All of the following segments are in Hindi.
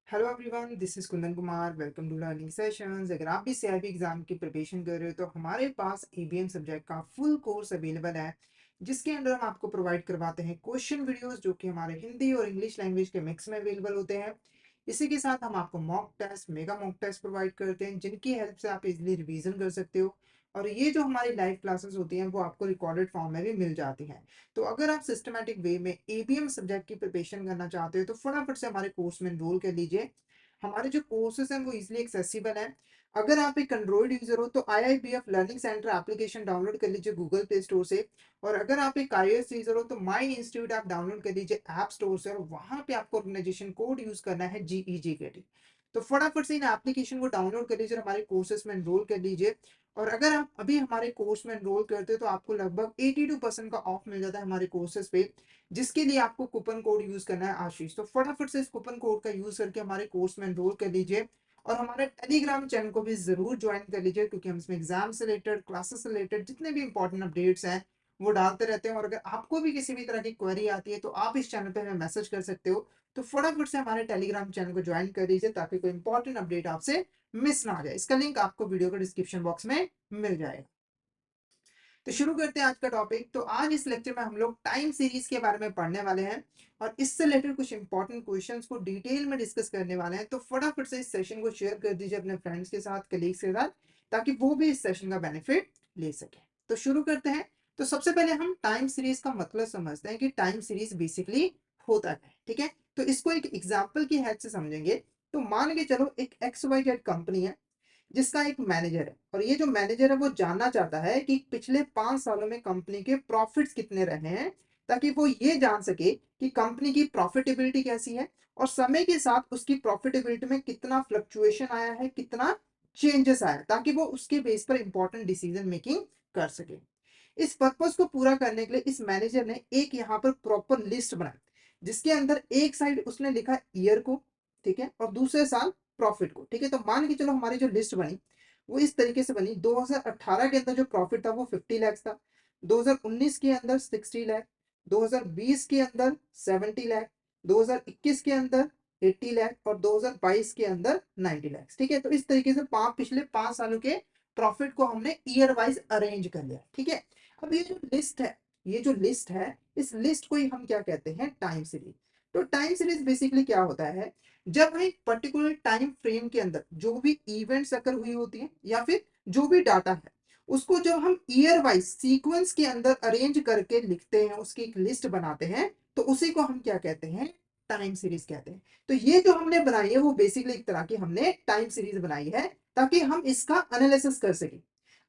Hello everyone, this is Kundan Kumar. Welcome to learning sessions. अगर आप भी सीआईबी एग्जाम की प्रिपरेशन कर रहे हो तो हमारे पास एबीएम सब्जेक्ट का फुल कोर्स अवेलेबल है, जिसके अंदर हम आपको प्रोवाइड करवाते हैं क्वेश्चन वीडियोस जो कि हमारे हिंदी और इंग्लिश लैंग्वेज के मिक्स में अवेलेबल होते हैं। इसी के साथ हम आपको mock test, mega mock test provide करते हैं, जिनकी हेल्प से आप इजीली रिवीजन कर सकते हो। और ये जो हमारी लाइव क्लासेस होती हैं वो आपको रिकॉर्डेड फॉर्म में भी मिल जाती हैं। तो अगर आप सिस्टमैटिक वे में एबीएम सब्जेक्ट की प्रिपरेशन करना चाहते हो तो फटाफट से हमारे कोर्स में एनरोल कर लीजिए। हमारे जो कोर्सेज हैं वो इजीली एक्सेसिबल हैं। अगर आप एक एंड्रॉइड यूजर हो तो IIBF learning centre application download कर लीजिए गूगल प्ले स्टोर से। और अगर आप एक iOS यूजर हो तो माई इंस्टीट्यूट ऐप डाउनलोड कर लीजिए ऐप स्टोर से, और वहां पे आपको ऑर्गेनाइजेशन कोड यूज करना है GEGKT। तो फटाफट से इन एप्लीकेशन को डाउनलोड कर लीजिए और हमारे कोर्सेज में एनरोल कर लीजिए। और अगर आप अभी हमारे कोर्स में एनरोल करते हो तो आपको लगभग 82% का ऑफ मिल जाता है हमारे कोर्सेज पे, जिसके लिए आपको कूपन कोड यूज करना है आशीष। तो फटाफट से इस कूपन कोड का यूज करके हमारे कोर्स में एनरोल कर लीजिए। और हमारे टेलीग्राम चैनल को भी जरूर ज्वाइन कर लीजिए, क्योंकि हम इसमें एग्जाम से रिलेटेड, क्लासेस से रिलेटेड जितने भी इंपॉर्टेंट अपडेट्स हैं वो डालते रहते हैं। और अगर आपको भी किसी भी तरह की क्वेरी आती है तो आप इस चैनल पे हमें मैसेज कर सकते हो। तो फटाफट से हमारे टेलीग्राम चैनल को ज्वाइन कर लीजिए ताकि कोई इंपॉर्टेंट अपडेट आपसे मिस ना हो जाए। इसका लिंक आपको वीडियो के डिस्क्रिप्शन बॉक्स में मिल जाएगा। तो शुरू करते हैं आज का टॉपिक। तो आज इस लेक्चर में हम लोग टाइम सीरीज के बारे में पढ़ने वाले हैं और इससे रिलेटेड कुछ इंपॉर्टेंट क्वेश्चंस को डिटेल में डिस्कस करने वाले हैं। तो फटाफट से इस सेशन को शेयर कर दीजिए अपने फ्रेंड्स के साथ, कलीग्स के साथ, ताकि वो भी इस सेशन का बेनिफिट ले सके। तो शुरू करते हैं। तो सबसे पहले हम टाइम सीरीज का मतलब समझते हैं कि टाइम सीरीज बेसिकली होता क्या है। ठीक है, तो इसको एक एग्जाम्पल की हेल्प से समझेंगे। तो मान के चलो एक XYZ कंपनी है जिसका एक मैनेजर है, और ये जो मैनेजर है वो जानना चाहता है कि पिछले 5 सालों में कंपनी के प्रॉफिट्स कितने रहे हैं, ताकि वो ये जान सके कि कंपनी की प्रॉफिटेबिलिटी कैसी है और समय के साथ उसकी प्रॉफिटेबिलिटी में कितना फ्लक्चुएशन आया है, कितना चेंजेस आया है, ताकि वो उसके बेस पर इंपॉर्टेंट डिसीजन मेकिंग कर सके। इस पर्पस को पूरा करने के लिए इस मैनेजर ने एक यहाँ पर प्रॉपर लिस्ट बनाई, जिसके अंदर एक साइड उसने लिखा ईयर को, ठीक है, और दूसरे साल प्रॉफिट को। ठीक है, तो मान के चलो हमारी जो लिस्ट बनी वो इस तरीके से बनी। 2018 के अंदर जो प्रॉफिट था वो 50 लाख था, 2019 के अंदर 60 लाख, 2020 के अंदर 70 लाख, 2021 के अंदर 80 लाख और 2022 के अंदर 90 लाख। ठीक है, तो इस तरीके से पिछले 5 सालों के प्रॉफिट को हमने ईयर वाइज अरेंज कर लिया। ठीक है, अब ये जो लिस्ट है, इस लिस्ट को ही हम क्या कहते हैं, टाइम सीरीज। तो टाइम सीरीज बेसिकली क्या होता है, जब हम एक पर्टिकुलर टाइम फ्रेम के अंदर जो भी इवेंट्स अकर हुई होती हैं या फिर जो भी डाटा है, उसको जब हम ईयर वाइज सीक्वेंस के अंदर अरेंज करके लिखते हैं, उसकी एक लिस्ट बनाते हैं, तो उसी को हम क्या कहते हैं, टाइम सीरीज कहते हैं। तो ये जो हमने बनाई है वो बेसिकली एक तरह की हमने टाइम सीरीज बनाई है ताकि हम इसका एनालिसिस कर सकें।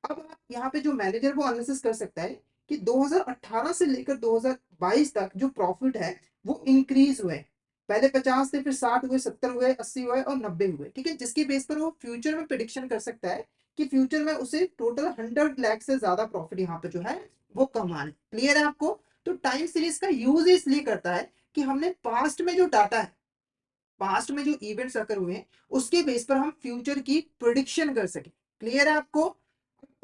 अब आप यहाँ पे जो मैनेजर वो एनालिसिस कर सकता है कि 2018 से लेकर 2022 तक जो प्रॉफिट है वो इंक्रीज हुए। पहले 50 थे, फिर 60 हुए, 70 हुए, 80 हुए और 90 हुए। ठीक है, जिसकी बेस पर वो फ्यूचर में प्रिडिक्शन कर सकता है कि फ्यूचर में उसे टोटल 100 लाख से ज्यादा प्रॉफिट यहाँ पे जो है वो कमाना है। क्लियर है आपको? तो टाइम सीरीज का यूज इसलिए करता है कि हमने पास्ट में जो डाटा है, पास्ट में जो इवेंट्स अकर हुए हैं, उसके बेस पर हम फ्यूचर की प्रिडिक्शन कर सके। क्लियर है आपको?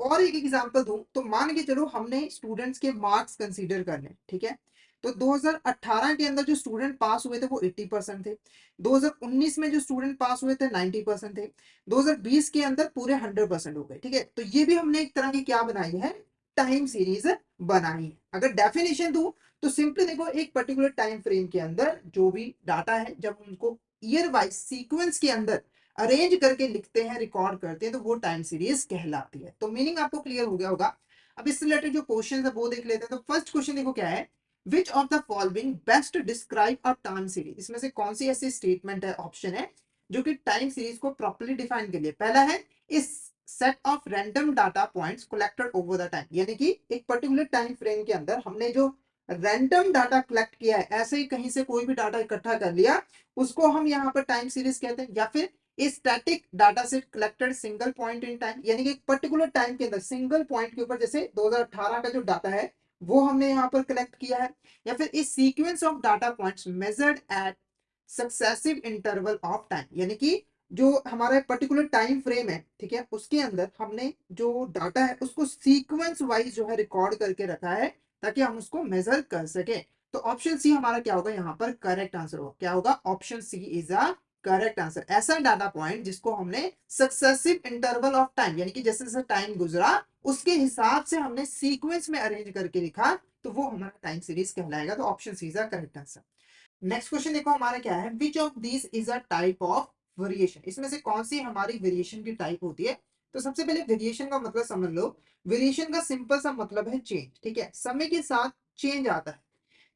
और एक एग्जांपल दूं तो मान के चलो हमने स्टूडेंट्स के मार्क्स कंसीडर करने। ठीक है, तो 2018 के अंदर जो स्टूडेंट पास हुए थे वो 80% थे, 2019 में जो स्टूडेंट पास हुए थे 90% थे, 2020 के अंदर पूरे 100% हो गए। ठीक है, तो ये भी हमने एक तरह की क्या बनाई है, टाइम सीरीज बनाई है। अगर डेफिनेशन दूं तो सिंपली देखो, एक पर्टिकुलर टाइम फ्रेम के अंदर जो भी डाटा है, जब उनको ईयर वाइज सीक्वेंस के अंदर अरेंज करके लिखते हैं, रिकॉर्ड करते हैं, तो वो टाइम सीरीज कहलाती है। तो मीनिंग आपको क्लियर हो गया होगा। अब इससे रिलेटेड जो क्वेश्चन है वो देख लेते हैं। तो फर्स्ट क्वेश्चन देखो क्या है, which of the following best describe a time series. इसमें से कौन सी ऐसी स्टेटमेंट है, ऑप्शन है, जो कि टाइम सीरीज को प्रॉपर्ली डिफाइन कर लिए। पहला है, इस set of random data points collected over the time, यानी कि एक पर्टिकुलर टाइम फ्रेम के अंदर हमने जो रैंडम डाटा कलेक्ट किया है, ऐसे ही कहीं से कोई भी डाटा इकट्ठा कर लिया, उसको हम यहाँ पर टाइम सीरीज कहते हैं। या फिर static data set collected single point in time, यानी कि एक पर्टिकुलर टाइम के अंदर सिंगल पॉइंट के ऊपर, जैसे 2018 का जो डाटा है वो हमने यहाँ पर कलेक्ट किया है। या फिर इस sequence of data points measured at successive interval of time, यानी कि जो हमारा पर्टिकुलर टाइम फ्रेम है, ठीक है, उसके अंदर हमने जो डाटा है उसको सीक्वेंस वाइज जो है रिकॉर्ड करके रखा है ताकि हम उसको मेजर कर सके। तो ऑप्शन सी हमारा क्या होगा, यहाँ पर करेक्ट आंसर होगा। क्या होगा? Option C is a correct answer. ऐसा डाटा पॉइंट जिसको हमने सक्सेसिव इंटरवल ऑफ टाइम यानी कि जैसे जैसे टाइम गुजरा उसके हिसाब से हमने सीक्वेंस में अरेंज करके लिखा तो वो हमारा टाइम सीरीज कहलाएगा। तो option C is the correct answer. Next question देखो हमारा क्या है, which of this is a type of variation, इसमें से कौन सी हमारी वेरिएशन की टाइप होती है। तो सबसे पहले वेरिएशन का मतलब समझ लो। वेरिएशन का सिंपल सा मतलब है चेंज, ठीक है, समय के साथ चेंज आता है।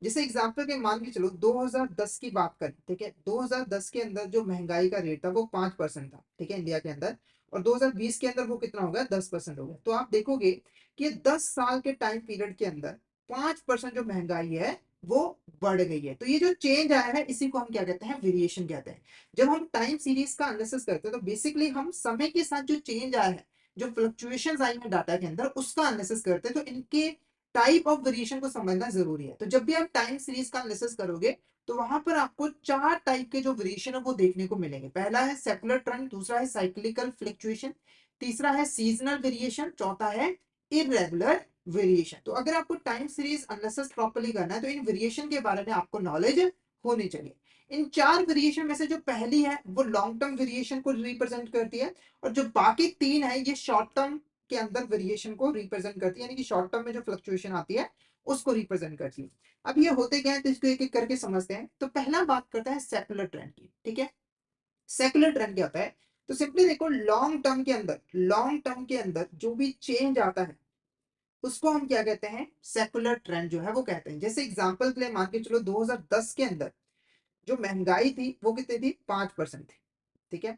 जैसे एग्जांपल के मान के चलो 2010 की बात करें, ठीक है, 2010 के अंदर जो महंगाई का रेट था वो 5% था, ठीक है, इंडिया के अंदर। और 2020 के अंदर वो कितना हो गया, 10% हो गया। तो आप देखोगे कि 10 साल के टाइम पीरियड के अंदर 5% जो महंगाई है वो बढ़ गई है। तो ये जो चेंज आया है इसी को हम क्या कहते हैं, वेरिएशन कहते हैं। जब हम टाइम सीरीज का एनालिसिस करते हैं तो बेसिकली हम समय के साथ जो चेंज आया है, जो फ्लक्चुएशंस आई है डाटा के अंदर उसका एनालिसिस करते हैं। तो इनके टाइप ऑफ वेरिएशन को समझना जरूरी है। तो जब भी आप टाइम सीरीज का एनालिसिस करोगे तो वहां पर आपको 4 टाइप के जो वेरिएशन है वो देखने को मिलेंगे। पहला है सेकुलर ट्रेंड, दूसरा है साइक्लिकल फ्लक्चुएशन, तीसरा है सीजनल वेरिएशन, चौथा है इरेगुलर वेरिएशन। तो अगर आपको टाइम सीरीज एनालिसिस प्रॉपर्ली करना है तो इन वेरिएशन के बारे में आपको नॉलेज होनी चाहिए। इन 4 वेरिएशन में से जो पहली है वो लॉन्ग टर्म वेरिएशन को रिप्रेजेंट करती है, और जो बाकी 3 है ये शॉर्ट टर्म के अंदर वेरिएशन को रिप्रेजेंट करती है, यानी कि शॉर्ट टर्म में जो फ्लक्चुएशन आती है उसको रिप्रेजेंट करती है। अब ये होते क्या है तो इसको एक एक करके समझते हैं। तो पहला बात करता है सेकुलर ट्रेंड की, ठीक है। सेकुलर ट्रेंड क्या होता है, तो सिंपली देखो लॉन्ग टर्म के अंदर जो भी चेंज आता है उसको हम क्या कहते हैं, सेकुलर ट्रेंड जो है वो कहते हैं। जैसे एग्जांपल के लिए मान के चलो 2010 के अंदर जो महंगाई थी वो कितनी थी, 5% थी, ठीक है।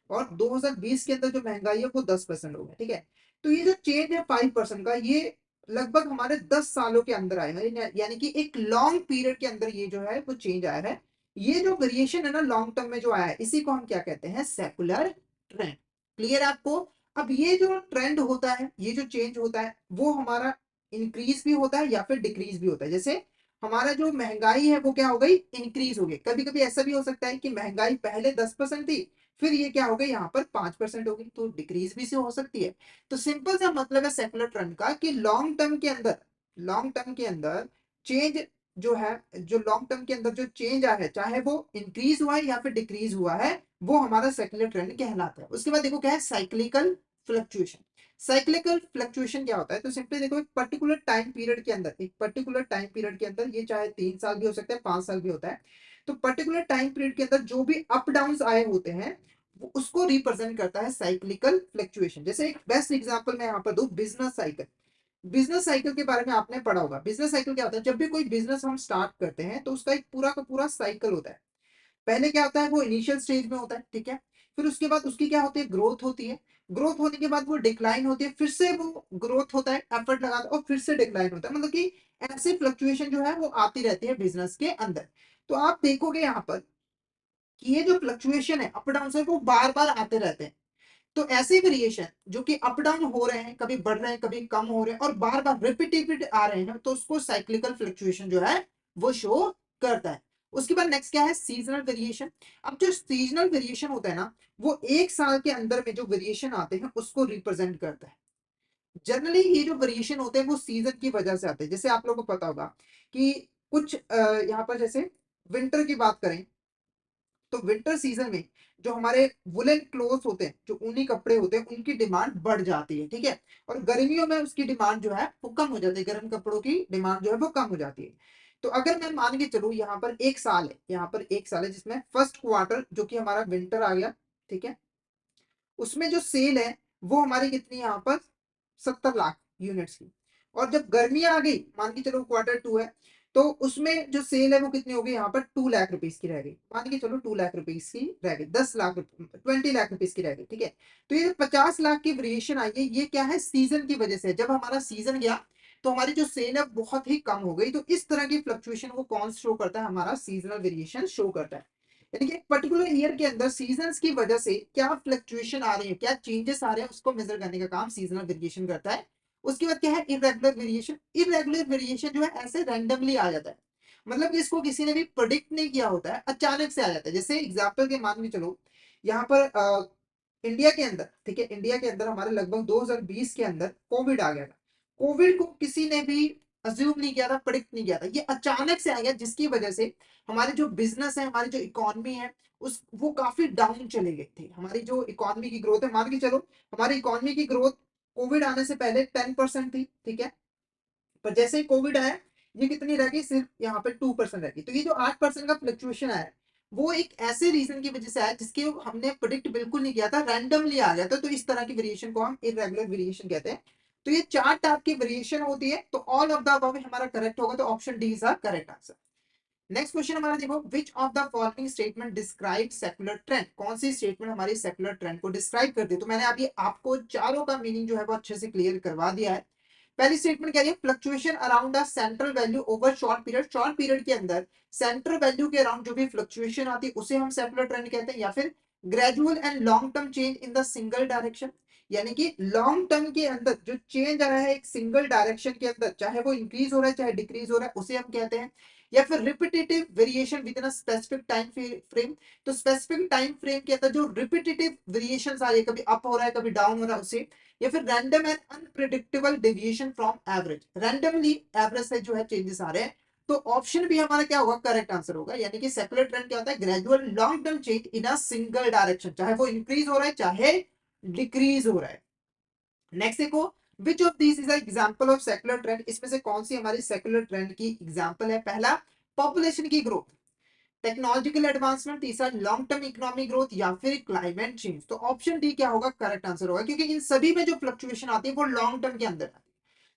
और 2020 के अंदर जो महंगाई है वो 10% हो गया, ठीक है। तो ये जो चेंज है 5% का, ये लगभग हमारे 10 सालों के अंदर आएगा, यानी कि एक लॉन्ग पीरियड के अंदर ये जो है वो चेंज आया है। ये जो वेरिएशन है ना लॉन्ग टर्म में जो आया है इसी को हम क्या कहते हैं, सेकुलर ट्रेंड। क्लियर है आपको। अब ये जो ट्रेंड होता है, ये जो चेंज होता है वो हमारा इंक्रीज भी होता है या फिर डिक्रीज भी होता है। जैसे हमारा जो महंगाई है वो क्या हो गई, इंक्रीज हो गई। कभी कभी ऐसा भी हो सकता है कि महंगाई पहले 10% थी, फिर ये क्या हो गई यहाँ पर 5% हो गई, तो डिक्रीज भी से हो सकती है। तो सिंपल सा मतलब है सेकुलर ट्रेंड का कि लॉन्ग टर्म के अंदर चेंज जो है, जो लॉन्ग टर्म के अंदर जो चेंज आया है चाहे वो इंक्रीज हुआ है या फिर डिक्रीज हुआ है वो हमारा सेकुलर ट्रेंड कहलाता है। उसके बाद देखो क्या है, साइक्लिकल फ्लक्चुएशन। साइक्लिकल फ्लक्चुएशन क्या होता है, तो सिंपली देखो एक पर्टिकुलर टाइम पीरियड के अंदर, एक पर्टिकुलर टाइम पीरियड के अंदर, ये चाहे 3 साल भी हो सकता है 5 साल भी होता है। तो पर्टिकुलर टाइम पीरियड के अंदर जो भी अप डाउन आए होते हैं उसको रिप्रेजेंट करता है साइक्लिकल फ्लक्चुएशन। जैसे एक बेस्ट एग्जांपल मैं यहाँ पर दूं, बिजनेस साइकिल। बिजनेस साइकिल के बारे में आपने पढ़ा होगा। बिजनेस साइकिल क्या होता है, जब भी कोई बिजनेस हम स्टार्ट करते हैं तो उसका एक पूरा का पूरा साइकिल होता है। पहले क्या होता है, वो इनिशियल स्टेज में होता है, ठीक है। फिर उसके बाद उसकी क्या होती है, ग्रोथ होती है। ग्रोथ होने के बाद वो डिक्लाइन होती है, फिर से वो ग्रोथ होता है, एफर्ट लगाता है और फिर से डिक्लाइन होता है। मतलब कि ऐसे फ्लक्चुएशन जो है वो आती रहती है बिजनेस के अंदर। तो आप देखोगे यहाँ पर कि ये जो फ्लक्चुएशन है अप डाउन से वो बार बार आते रहते हैं। तो ऐसे वेरिएशन जो कि अप डाउन हो रहे हैं, कभी बढ़ रहे हैं कभी कम हो रहे हैं और बार बार रिपीटेड आ रहे हैं, तो उसको साइक्लिकल फ्लक्चुएशन जो है वो शो करता है। उसके बाद नेक्स्ट क्या है, सीजनल वेरिएशन। अब जो सीजनल वेरिएशन होता है ना, वो 1 साल के अंदर में जो वेरिएशन आते हैं उसको रिप्रेजेंट करता है। जनरली ये जो वेरिएशन होते हैं वो सीजन की वजह से आते हैं। जैसे आप लोगों को पता होगा कि कुछ यहाँ पर जैसे विंटर की बात करें तो विंटर सीजन में जो हमारे वुलन क्लोथ होते हैं, जो ऊनी कपड़े होते हैं, उनकी डिमांड बढ़ जाती है, ठीक है। और गर्मियों में उसकी डिमांड जो है वो कम हो जाती है, गर्म कपड़ों की डिमांड जो है वो कम हो जाती है। तो अगर मैं मान के चलूँ यहाँ पर एक साल है जिसमें फर्स्ट क्वार्टर जो कि हमारा विंटर आ गया, ठीक है, उसमें जो सेल है वो हमारी कितनी है यहाँ पर, 70 लाख यूनिट्स की। और जब गर्मी आ गई, मान के चलो क्वार्टर 2 है, तो उसमें जो सेल है वो कितनी हो गई, यहाँ पर 2 लाख रुपीज की रह गई। मान के चलो 2 लाख रुपीज की रह गई, 10 लाख, 20 लाख रुपीज की रह गई, ठीक है। तो ये 50 लाख की वेरिएशन आई है, ये क्या है, सीजन की वजह से। जब हमारा सीजन गया तो हमारी जो सेल है बहुत ही कम हो गई। तो इस तरह की फ्लक्चुएशन को कौन शो करता है, हमारा सीजनल वेरिएशन शो करता है। यानी कि एक पर्टिकुलर ईयर के अंदर सीजन्स की वजह से क्या फ्लक्चुएशन आ रही है, क्या चेंजेस आ रहे हैं, उसको मेजर करने का काम सीजनल वेरिएशन करता है। उसके बाद क्या है, इरेगुलर वेरिएशन। इरेगुलर वेरिएशन जो है ऐसे रैंडमली आ जाता है, मतलब कि इसको किसी ने भी प्रोडिक्ट नहीं किया होता है, अचानक से आ जाता है। जैसे एग्जाम्पल के मान के चलो, यहाँ पर इंडिया के अंदर, ठीक है, इंडिया के अंदर हमारे लगभग 2020 के अंदर कोविड आ गया था। कोविड को किसी ने भी अज्यूम नहीं किया था, प्रिडिक्ट नहीं किया था, ये अचानक से आ गया, जिसकी वजह से हमारे जो बिजनेस है, हमारी जो इकोनॉमी है, उस वो काफी डाउन चले गए थे। हमारी जो इकोनॉमी की ग्रोथ है, मान के चलो हमारी इकोनॉमी की ग्रोथ कोविड आने से पहले 10% थी, ठीक है, पर जैसे ही कोविड आया ये कितनी रह गई, सिर्फ यहाँ पे 2% रह गई। तो ये जो 8% का फ्लक्चुएशन आया, वो एक ऐसे रीजन की वजह से आया जिसके हमने प्रिडिक्ट बिल्कुल नहीं किया था, रैंडमली आ गया था। तो इस तरह की वेरिएशन को हम इरेगुलर वेरिएशन कहते हैं। तो ये 4 टाइप की वेरिएशन होती है। तो ऑल ऑफ द अबव हमारा करेक्ट होगा, तो option D is a correct answer. Next question हमारा देखो, which of the following statement describe secular trend, कौन सी स्टेटमेंट हमारी सेकुलर ट्रेंड को डिस्क्राइब करती है। तो मैंने अभी आपको चारों का मीनिंग जो है वो अच्छे से क्लियर करवा दिया है। पहली स्टेटमेंट कह रही है fluctuation around a central value over short period, short period के अंदर सेंट्रल वैल्यू के अराउंड जो भी फ्लक्चुएशन आती है उसे हम सेकुलर ट्रेंड कहते हैं। या फिर gradual and long term change in the single direction, यानी कि लॉन्ग टर्म के अंदर जो चेंज आ रहा है एक सिंगल डायरेक्शन के अंदर, चाहे वो इंक्रीज हो रहा है चाहे डिक्रीज हो रहा है, उसे हम कहते हैं। या फिर repetitive variation with in a specific time frame, तो स्पेसिफिक टाइम फ्रेम के अंदर जो रिपीटेटिव वेरिएशंस आ रही है, कभी अप हो रहा है कभी डाउन हो रहा है, उसे। या फिर random and unpredictable deviation from average, randomly average से जो है चेंजेस आ रहे हैं। तो ऑप्शन भी हमारा क्या होगा, करेक्ट आंसर होगा। यानी कि सेकुलर ट्रेंड क्या होता है, gradual long term change in a single direction, चाहे वो इंक्रीज हो रहा है चाहे डिक्रीज हो रहा है। नेक्स्ट देखो, विच of this is example of secular trend, इसमें से कौन सी हमारी सेकुलर ट्रेंड की एग्जांपल है। पहला, पॉपुलेशन की ग्रोथ, टेक्नोलॉजिकल एडवांसमेंट, तीसरा लॉन्ग टर्म इकोनॉमिक ग्रोथ, या फिर क्लाइमेट चेंज। तो ऑप्शन डी क्या होगा, करेक्ट आंसर होगा, क्योंकि इन सभी में जो फ्लक्चुएशन आती है वो लॉन्ग टर्म के अंदर आती है।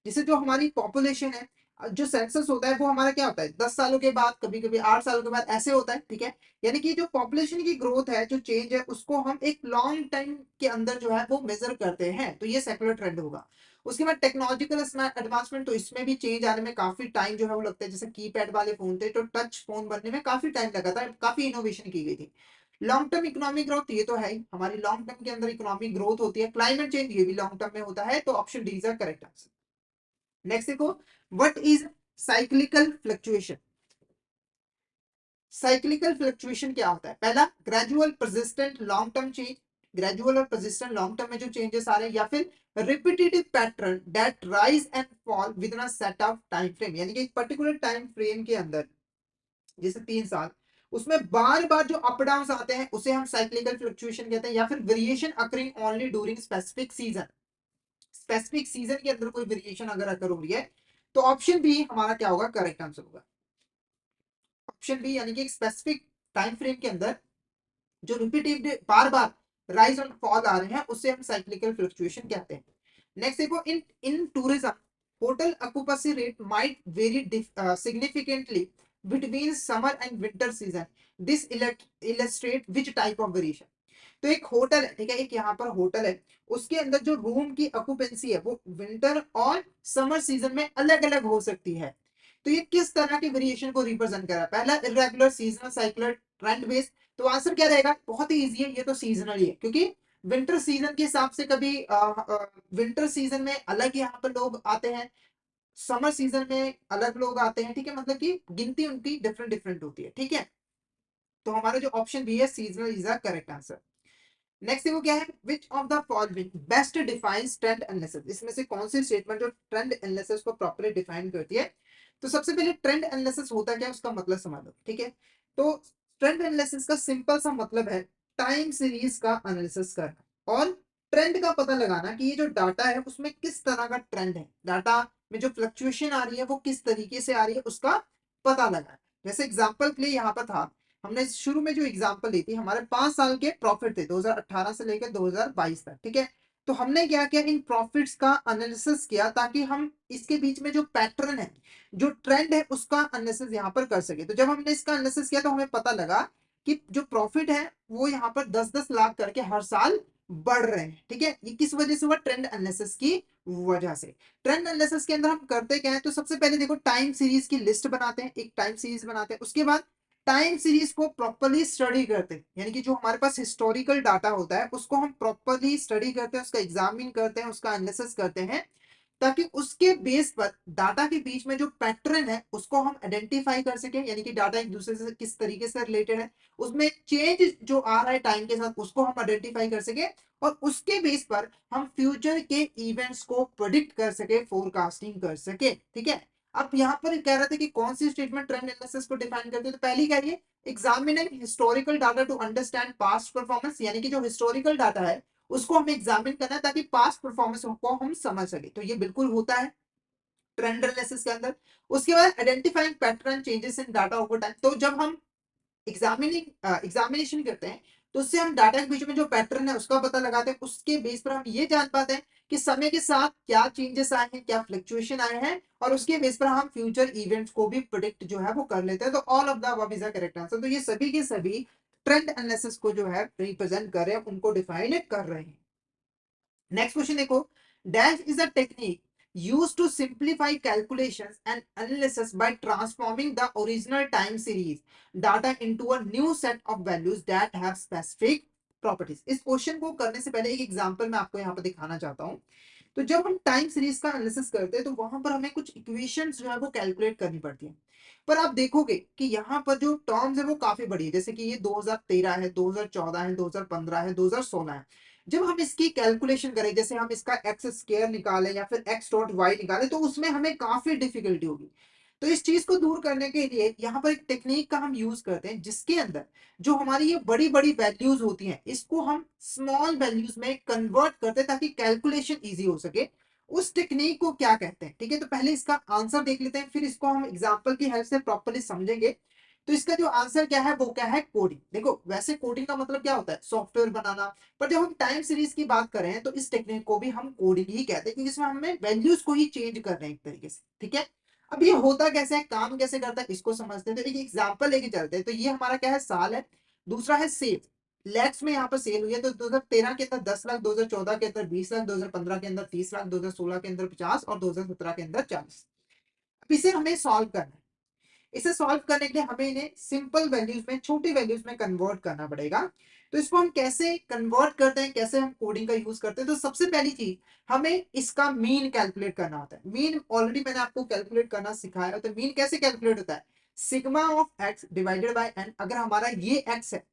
जैसे जो हमारी पॉपुलेशन है, जो सेंसस होता है वो हमारा क्या होता है 10 सालों के बाद, कभी कभी 8 सालों के बाद ऐसे होता है, ठीक है। यानी कि जो पॉपुलेशन की ग्रोथ है, जो चेंज है, उसको हम एक लॉन्ग टाइम के अंदर जो है वो मेजर करते हैं, तो ये सेकुलर ट्रेंड होगा। उसके बाद टेक्नोलॉजिकल एडवांसमेंट, तो इसमें भी चेंज आने में काफी टाइम जो है वो लगता है। जैसे कीपैड वाले फोन थे तो टच फोन बनने में काफी टाइम लगा था, काफी इनोवेशन की गई थी। लॉन्ग टर्म इकोनॉमिक ग्रोथ, ये तो है ही, हमारी लॉन्ग टर्म के अंदर इकोनॉमिक ग्रोथ होती है। क्लाइमेट चेंज, ये भी लॉन्ग टर्म में होता है, तो option D is the correct answer. Next देखो, what is cyclical fluctuation. Cyclical fluctuation क्या होता है, पहला gradual persistent long term change, gradual और परसिस्टेंट लॉन्ग टर्म में जो चेंजेस आ रहे हैं, या फिर repetitive pattern that rise and fall within a set of time frame, यानी कि एक पर्टिकुलर टाइम फ्रेम के अंदर, जैसे 3 साल, उसमें बार बार जो अप डाउन आते हैं उसे हम साइक्लिकल फ्लक्चुएशन कहते हैं। या फिर variation occurring only during specific season, specific season के अंदर कोई वेरिएशन अगर अकर हो रही है, तो ऑप्शन बी हमारा क्या होगा, करेक्ट आंसर होगा। ऑप्शन बी, यानी कि एक स्पेसिफिक टाइम फ्रेम के अंदर जो रिपीटिव बार बार राइज और फॉल आ रहे हैं उसे हम साइक्लिकल फ्लक्चुएशन कहते हैं। नेक्स्ट देखो, in in tourism hotel occupancy rate might very significantly between summer and winter season, this illustrate which type of variation. तो एक होटल है, ठीक है, एक यहाँ पर होटल है, उसके अंदर जो रूम की ऑक्यूपेंसी है वो विंटर और समर सीजन में अलग अलग हो सकती है। तो ये किस तरह के वेरिएशन को रिप्रेजेंट कर रहा है, पहला irregular, seasonal, cyclic, trend based. तो आंसर क्या रहेगा, बहुत ही इजी है, ये तो सीजनल ही है, क्योंकि विंटर सीजन के हिसाब से कभी विंटर सीजन में अलग यहाँ पर लोग आते हैं, समर सीजन में अलग लोग आते हैं, ठीक है, मतलब कि गिनती उनकी डिफरेंट डिफरेंट होती है, ठीक है। तो हमारा जो ऑप्शन बी है seasonal is the correct answer. Next देखो क्या है, which of the following best defines trend analysis, इसमें से कौन सी स्टेटमेंट जो ट्रेंड एनालिसिस को प्रॉपर्ली डिफाइन करती है। तो सबसे पहले ट्रेंड एनालिसिस होता क्या है उसका मतलब समझ लो, ठीक है। तो ट्रेंड एनालिसिस का सिंपल सा मतलब है टाइम सीरीज का एनालिसिस करना और ट्रेंड का पता लगाना कि ये जो डाटा है उसमें किस तरह का ट्रेंड है, डाटा में जो फ्लक्चुएशन आ रही है वो किस तरीके से आ रही है उसका पता लगाना। जैसे एग्जांपल के लिए यहाँ पर था, हमने शुरू में जो एग्जांपल ली थी, हमारे 5 साल के प्रॉफिट थे 2018 से लेकर 2022 तक, ठीक है। तो हमने क्या किया, इन प्रॉफिट्स का एनालिसिस किया ताकि हम इसके बीच में जो पैटर्न है, जो ट्रेंड है, उसका एनालिसिस यहाँ पर कर सके। तो जब हमने इसका एनालिसिस किया तो हमें पता लगा कि जो प्रॉफिट है वो यहाँ पर 10-10 लाख करके हर साल बढ़ रहे हैं, ठीक है। ये किस वजह से हुआ, ट्रेंड एनालिसिस की वजह से। ट्रेंड एनालिसिस के अंदर हम करते क्या है, तो सबसे पहले देखो टाइम सीरीज की लिस्ट बनाते हैं, एक टाइम सीरीज बनाते हैं, उसके बाद टाइम सीरीज को प्रॉपर्ली स्टडी करते हैं, यानी कि जो हमारे पास हिस्टोरिकल डाटा होता है उसको हम प्रॉपर्ली स्टडी करते हैं, उसका एग्जामिन करते हैं, उसका एनालिसिस करते हैं, ताकि उसके बेस पर डाटा के बीच में जो पैटर्न है उसको हम आइडेंटिफाई कर सके, यानी कि डाटा एक दूसरे से किस तरीके से रिलेटेड है, उसमें चेंज जो आ रहा है टाइम के साथ उसको हम आइडेंटिफाई कर सके, और उसके बेस पर हम फ्यूचर के इवेंट्स को प्रोडिक्ट कर सके, फोरकास्टिंग कर सके, ठीक है। अब यहाँ पर कह रहे थे कि कौन सी स्टेटमेंट ट्रेंड एनालिसिस को डिफाइन करती है, तो पहली कह रही है examining historical data to understand past performance, यानी कि जो हिस्टोरिकल डाटा है उसको हमें एग्जामिन करना है ताकि पास्ट परफॉर्मेंस को हम समझ सके, तो ये बिल्कुल होता है ट्रेंड एनालिसिस के अंदर। उसके बाद identifying pattern changes in data over time, तो जब हम एग्जामिनेशन करते हैं तो उससे हम डाटा के बीच में जो पैटर्न है उसका पता लगाते हैं, उसके बेस पर हम ये जान पाते हैं कि समय के साथ क्या चेंजेस आए हैं, क्या फ्लक्चुएशन आए हैं, और उसके बेस पर हम फ्यूचर इवेंट्स को भी प्रिडिक्ट जो है वो कर लेते हैं। तो all of the above is the correct answer. तो ये सभी के सभी ट्रेंड एनालिसिस को जो है रिप्रेजेंट कर रहे हैं, उनको डिफाइन कर रहे हैं। नेक्स्ट क्वेश्चन देखो, dash is a technique used to simplify calculations and analysis by transforming the original time series data into a new set of values that have specific properties। इस क्वेश्चन को करने से पहले एक एग्जांपल मैं आपको यहाँ पर दिखाना चाहता हूँ। तो जब हम टाइम सीरीज का एनालिसिस करते हैं तो वहां पर हमें कुछ इक्वेशंस जो है वो कैलकुलेट करनी पड़ती है, पर आप देखोगे कि यहाँ पर जो टर्म्स है वो काफी बड़ी है, जैसे कि ये 2013 है, 2014 है, 2015 है, 2016 है। जब हम इसकी कैलकुलेशन करें, जैसे हम इसका एक्स स्क्वायर निकालें या फिर एक्स डॉट वाई निकालें, तो उसमें हमें काफी डिफिकल्टी होगी। तो इस चीज को दूर करने के लिए यहाँ पर एक टेक्निक का हम यूज करते हैं, जिसके अंदर जो हमारी ये बड़ी बड़ी वैल्यूज होती हैं इसको हम स्मॉल वैल्यूज में कन्वर्ट करते हैं ताकि कैलकुलेशन इजी हो सके। उस टेक्निक को क्या कहते हैं, ठीक है, तो पहले इसका आंसर देख लेते हैं, फिर इसको हम एग्जांपल की हेल्प से प्रॉपर्ली समझेंगे। तो इसका जो आंसर क्या है वो क्या है, कोडिंग। देखो वैसे कोडिंग का मतलब क्या होता है, सॉफ्टवेयर बनाना, पर जब हम टाइम सीरीज की बात करें तो इस टेक्निक को भी हम कोडिंग ही कहते हैं, क्योंकि इसमें हमें वैल्यूज को ही चेंज कर रहे हैं एक तरीके से, ठीक है। अब ये होता कैसे है, काम कैसे करता है, इसको समझते हैं। तो एक एग्जांपल लेके चलते हैं। तो ये हमारा क्या है, साल है। दूसरा है सेल, लैक्स में यहाँ पर सेल हुई है। तो 2013 के अंदर 10 लाख, 2014 के अंदर 20 लाख, 2015 के अंदर 30 लाख, 2016 के अंदर 50 और 2017 के अंदर 40। अब इसे हमें सॉल्व करना है। इसे सॉल्व करने के लिए हमें इन्हें सिंपल वैल्यूज में, छोटी वैल्यूज में कन्वर्ट करना पड़ेगा। तो इसको हम कैसे कन्वर्ट करते हैं, कैसे हम कोडिंग का यूज करते हैं, तो सबसे पहली चीज हमें इसका मीन कैलकुलेट करना होता है। मीन ऑलरेडी मैंने आपको कैलकुलेट करना सिखाया। तो मीन कैसे कैलकुलेट होता है, sigma of X divided by N. अगर हमारा ये एक्स है,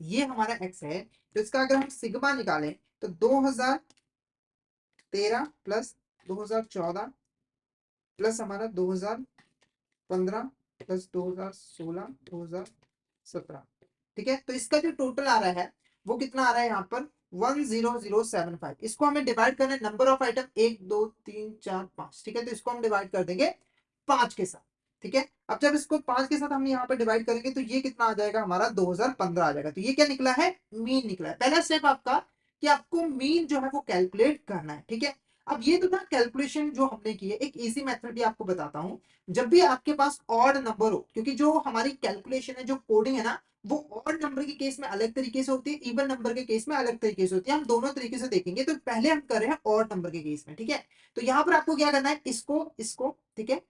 ये हमारा एक्स है, तो इसका अगर हम सिग्मा निकालें तो 2013 प्लस 2014 प्लस हमारा 2015 प्लस 2016 2017, ठीक है। तो इसका जो टोटल आ रहा है वो कितना आ रहा है यहाँ पर 10075। इसको हमें डिवाइड करना है नंबर ऑफ आइटम 1 2 3 4 5, ठीक है। तो इसको हम डिवाइड कर देंगे 5 के साथ, ठीक है। अब जब इसको 5 के साथ हम यहाँ पर डिवाइड करेंगे तो ये कितना आ जाएगा, हमारा 2015 आ जाएगा। तो ये क्या निकला है, मीन निकला है। पहला स्टेप आपका कि आपको मीन जो है वो कैलकुलेट करना है, ठीक है। अब ये तो था कैलकुलेशन जो हमने की है। एक इजी मेथड भी आपको बताता हूं। जब भी आपके पास ऑड नंबर हो, क्योंकि जो हमारी कैलकुलेशन है, जो कोडिंग है ना, वो ऑड नंबर के केस में अलग तरीके से होती है, इवन नंबर के केस में अलग तरीके से होती है। हम दोनों तरीके से देखेंगे। तो पहले हम कर रहे हैं ऑड नंबर के केस में, ठीक है। तो यहाँ पर आपको क्या करना है, इसको इसको, ठीक है,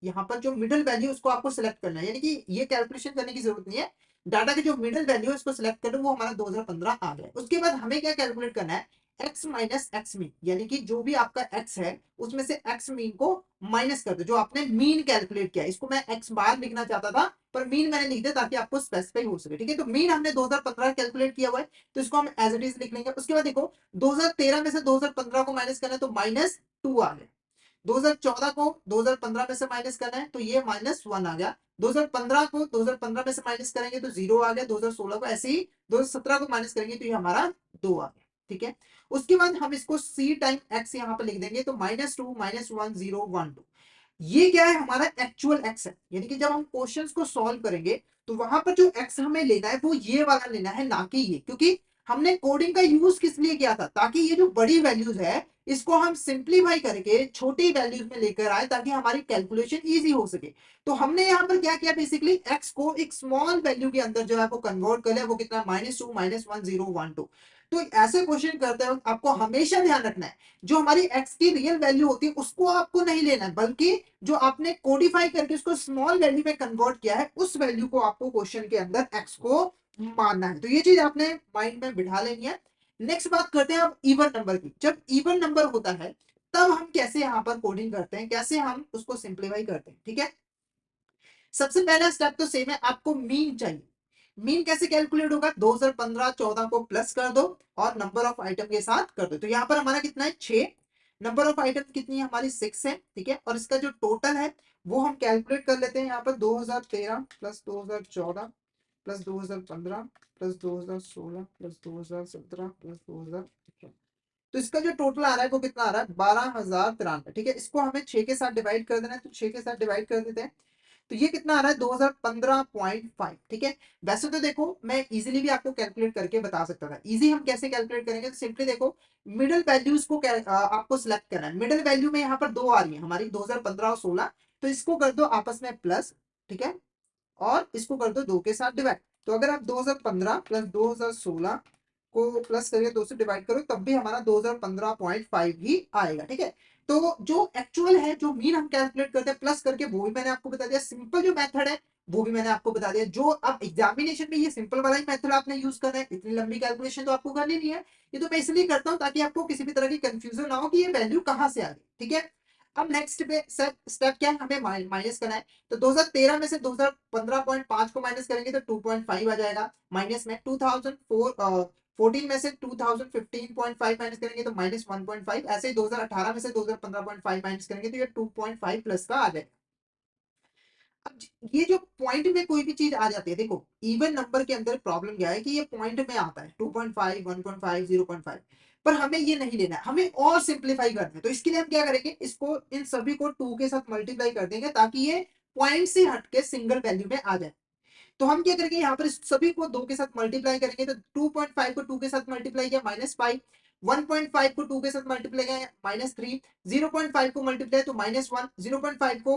यहाँ पर जो मिडिल वैल्यू उसको आपको सिलेक्ट करना है, यानी कि ये कैलकुलेशन करने की जरूरत नहीं है। डाटा की जो मिडिल वैल्यू है उसको सिलेक्ट करो, वो हमारा 2015 आ गया। उसके बाद हमें क्या कैलकुलेट करना है, एक्स माइनस एक्स मीन, यानी कि जो भी आपका एक्स है उसमें से एक्स मीन को माइनस कर दो, जो आपने मीन कैलकुलेट किया। इसको मैं एक्स बार लिखना चाहता था, पर मीन मैंने लिख दिया ताकि आपको स्पेसिफाई हो सके, ठीक है। तो मीन हमने 2015 कैलकुलेट किया हुआ है, तो इसको हम एज इट इज लिख लेंगे। उसके बाद देखो 2013 में से 2015 को माइनस करना है, तो -2 आ गया। 2014 को 2015 में से माइनस करना है, तो ये -1 आ गया। 2015 को 2015 में से माइनस करेंगे तो 0 आ गया। 2016 को ऐसे ही 2017 को माइनस करेंगे तो ये हमारा 2 आ गया, ठीक है। उसके बाद हम इसको c टाइम x यहाँ पर लिख देंगे, तो -2 -1 0 1 2। ये क्या है, हमारा एक्चुअल एक्स है। यानी कि जब हम क्वेश्चंस को सॉल्व करेंगे तो वहां पर जो एक्स हमें लेना है वो ये वाला लेना है, ना कि ये। क्योंकि हमने कोडिंग का यूज किस लिए किया था, ताकि ये जो बड़ी वैल्यूज है इसको हम सिंप्लीफाई करके छोटी वैल्यूज में लेकर आए, ताकि हमारी कैलकुलेशन इजी हो सके। तो हमने यहाँ पर क्या किया, बेसिकली एक्स को एक स्मॉल वैल्यू के अंदर जो है वो कन्वर्ट कर लिया। वो कितना, -2 -1 0 1 2। तो ऐसे क्वेश्चन करते वक्त आपको हमेशा ध्यान रखना है, जो हमारी एक्स की रियल वैल्यू होती है उसको आपको नहीं लेना है, बल्कि जो आपने कोडिफाई करके उसको स्मॉल वैल्यू में कन्वर्ट किया है उस वैल्यू को आपको क्वेश्चन के अंदर एक्स को मानना है। तो ये चीज आपने माइंड में बिठा लेनी है। नेक्स्ट बात करते हैं अब इवन नंबर की। जब इवन नंबर होता है तब हम कैसे यहाँ पर कोडिंग करते हैं, कैसे हम उसको सिंप्लीफाई करते हैं, ठीक है। सबसे पहला स्टेप तो सेम है, आपको मीन चाहिए। मीन कैसे कैलकुलेट होगा, 2015 14 को प्लस कर दो और नंबर ऑफ आइटम के साथ कर दो। तो यहाँ पर हमारा कितना है, 6। नंबर ऑफ आइटम कितनी है हमारी 6 है, ठीक है। और इसका जो टोटल है वो हम कैलकुलेट कर लेते हैं यहाँ पर 2013 plus 2014 plus 2015 plus 2016 plus 2017 plus 2018। तो इसका जो टोटल आ रहा है वो कितना आ रहा है 12,093, ठीक है। इसको हमें 6 के साथ डिवाइड कर देना है, तो 6 के साथ डिवाइड कर देते हैं। तो ये कितना आ रहा है 2015.5, ठीक है। वैसे तो देखो मैं इजीली भी आपको कैलकुलेट करके बता सकता था। इजी हम कैसे कैलकुलेट करेंगे, तो सिंपली देखो मिडिल वैल्यूज को आपको सिलेक्ट करना है। मिडिल वैल्यू में यहाँ पर दो आ रही है हमारी 2015 और 16, तो इसको कर दो आपस में प्लस, ठीक है, और इसको कर दो 2 के साथ डिवाइड। तो अगर आप 2015 प्लस 2016 को प्लस करके 2 से डिवाइड करो तब भी हमारा 2015.5 ही आएगा, ठीक है। तो जो एक्चुअल है, जो मीन हम कैलकुलेट करते हैं प्लस करके, वो भी मैंने आपको बता दिया। सिंपल जो मेथड है वो भी मैंने आपको बता दिया। जो अब एग्जामिनेशन में ये सिंपल वाला ही मेथड आपने यूज करना है, इतनी लंबी कैलकुलेशन तो आपको करनी नहीं है। ये तो मैं इसलिए करता हूँ ताकि आपको किसी भी तरह की कंफ्यूजन ना हो कि ये वैल्यू कहाँ से आ गई, ठीक है। अब नेक्स्ट पे स्टेप क्या है, हमें माइनस करना है। तो 2013 में से 2015.5 को माइनस करेंगे तो 2.5 आ जाएगा माइनस में। 2014 में से 2015.5 माइनस करेंगे तो माइनस 1.5। ऐसे ही 2018 में से 2015.5 माइनस करेंगे तो ये 2.5 प्लस का आ जाएगा। अब ये जो पॉइंट में कोई भी चीज आ जाती है, देखो इवन नंबर के अंदर प्रॉब्लम क्या है कि ये पॉइंट में आता है 2.5 1.5 0.5, पर हमें ये नहीं लेना है, हमें और सिंप्लीफाई करना है। तो इसके लिए हम क्या करेंगे, इसको इन सभी को 2 के साथ मल्टीप्लाई कर देंगे ताकि ये पॉइंट से हटके सिंगल वैल्यू में आ जाए। तो हम क्या करेंगे, यहाँ पर सभी को 2 के साथ मल्टीप्लाई करेंगे। तो 2.5 को 2 के साथ मल्टीप्लाई किया -5, 1.5 को 2 के साथ मल्टीप्लाई किया -3, 0.5 को मल्टीप्लाई तो -1, 0.5 को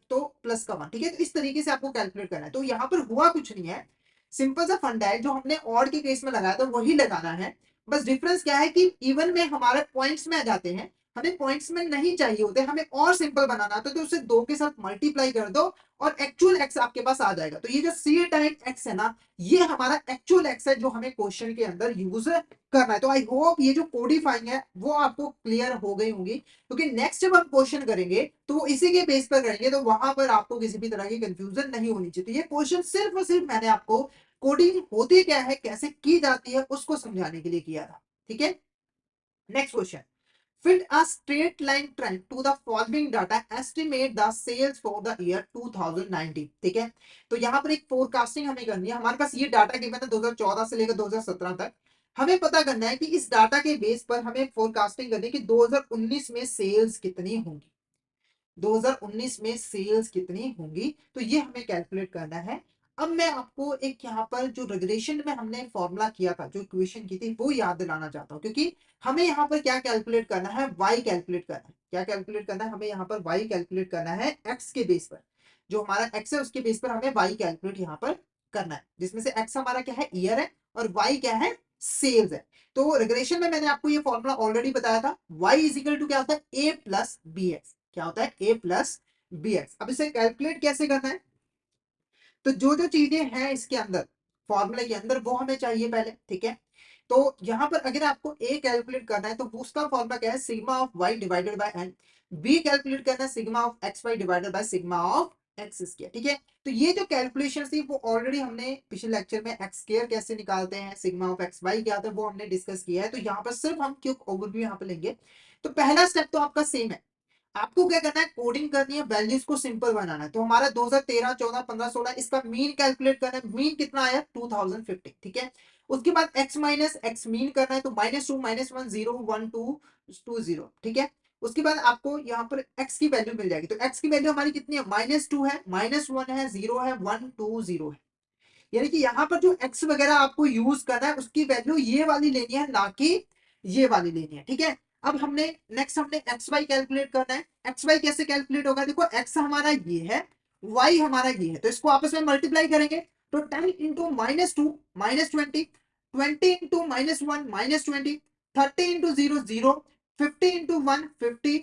तो प्लस का 1, ठीक है। तो इस तरीके से आपको कैलकुलेट करना है। तो यहाँ पर हुआ कुछ नहीं है, सिंपल सा फंडा है, जो हमने ऑड के केस में लगाया था वही लगाना है। बस डिफरेंस क्या है कि इवन में हमारे पॉइंट्स में आ जाते हैं, हमें पॉइंट्स में नहीं चाहिए होते, हमें और सिंपल बनाना होता है। तो उसे 2 के साथ मल्टीप्लाई कर दो और एक्चुअल एक्स आपके पास आ जाएगा। तो ये जो सी टाइम एक्स है ना, ये हमारा एक्चुअल एक्स है जो हमें क्वेश्चन के अंदर यूज करना है। तो आई होप ये जो कोडिफाइंग है वो आपको क्लियर हो गई होंगी, क्योंकि नेक्स्ट जब हम क्वेश्चन करेंगे तो वो इसी के बेस पर करेंगे, तो वहां पर आपको किसी भी तरह की कंफ्यूजन नहीं होनी चाहिए। तो ये क्वेश्चन सिर्फ और सिर्फ मैंने आपको कोडिंग होती क्या है, कैसे की जाती है, उसको समझाने के लिए किया था, ठीक है। Next question, fit a straight line trend to the following data, estimate the sales for the year 2019, ठीक है। तो यहाँ पर एक फोरकास्टिंग हमें करनी है। हमारे पास ये डाटा गिवन है 2014 से लेकर 2017 तक। हमें पता करना है कि इस डाटा के बेस पर हमें फोरकास्टिंग करनी है कि 2019 में सेल्स कितनी होंगी, 2019 में सेल्स कितनी होंगी, तो ये हमें कैलकुलेट करना है। अब मैं आपको एक यहाँ पर जो रेगुलेशन में हमने फॉर्मूला किया था, जो इक्वेशन की थी, वो याद दिलाना चाहता हूँ, क्योंकि हमें यहाँ पर क्या कैलकुलेट करना है, y कैलकुलेट करना है। क्या कैलकुलेट करना है, हमें यहाँ पर y कैलकुलेट करना है x के बेस पर। जो हमारा x है उसके बेस पर हमें y कैलकुलेट यहाँ पर करना है, जिसमें से x हमारा क्या है, ईयर है, और y क्या है, सेल्स है। तो रेगुलेशन में मैंने आपको ये फॉर्मूला ऑलरेडी बताया था, y इज इक्वल टू क्या होता है, a प्लस बी एक्स। क्या होता है, a प्लस बी एक्स। अब इसे कैलकुलेट कैसे करना है, तो जो जो चीजें हैं इसके अंदर, फॉर्मूले के अंदर, वो हमें चाहिए पहले, ठीक है। तो यहाँ पर अगर आपको a कैलकुलेट करना है तो उसका फॉर्मूला क्या है, sigma of y divided by n। b calculate करना है sigma of x Y divided by sigma of X square, ठीक है। तो ये जो कैलकुलेशन थी वो ऑलरेडी हमने पिछले लेक्चर में एक्स स्क्वायर कैसे निकालते हैं, सिग्मा ऑफ एक्स वाई क्या होता है, वो हमने डिस्कस किया है। तो यहाँ पर सिर्फ हम क्यों ओवरव्यू यहाँ पे लेंगे। तो पहला स्टेप तो आपका सेम है, आपको क्या करना है, कोडिंग करनी है, वैल्यूज को सिंपल बनाना है। तो हमारा 2013 14 15 16 इसका मीन कैलकुलेट करना है। मीन कितना आया 2050, ठीक है। उसके बाद x माइनस एक्स मीन करना है, तो -2 -1 0 1 2 2 0, ठीक है। उसके बाद आपको यहाँ पर x की वैल्यू मिल जाएगी। तो x की वैल्यू हमारी कितनी है, -2 है, -1 है, 0 है, 1 2 0 है। यानी कि यहाँ पर जो x वगैरह आपको यूज करना है उसकी वैल्यू ये वाली लेनी है, ना कि ये वाली लेनी है, ठीक है। अब हमने नेक्स्ट हमने एक्स वाई कैलकुलेट करना है। एक्स वाई कैसे कैलकुलेट होगा, देखो एक्स हमारा ये है, वाई हमारा ये है, तो इसको आपस में मल्टीप्लाई करेंगे। तो 10 इंटू -2 -20, 20 इंटू -1 -20, 30 इंटू 0 0, 50 इंटू 1 50,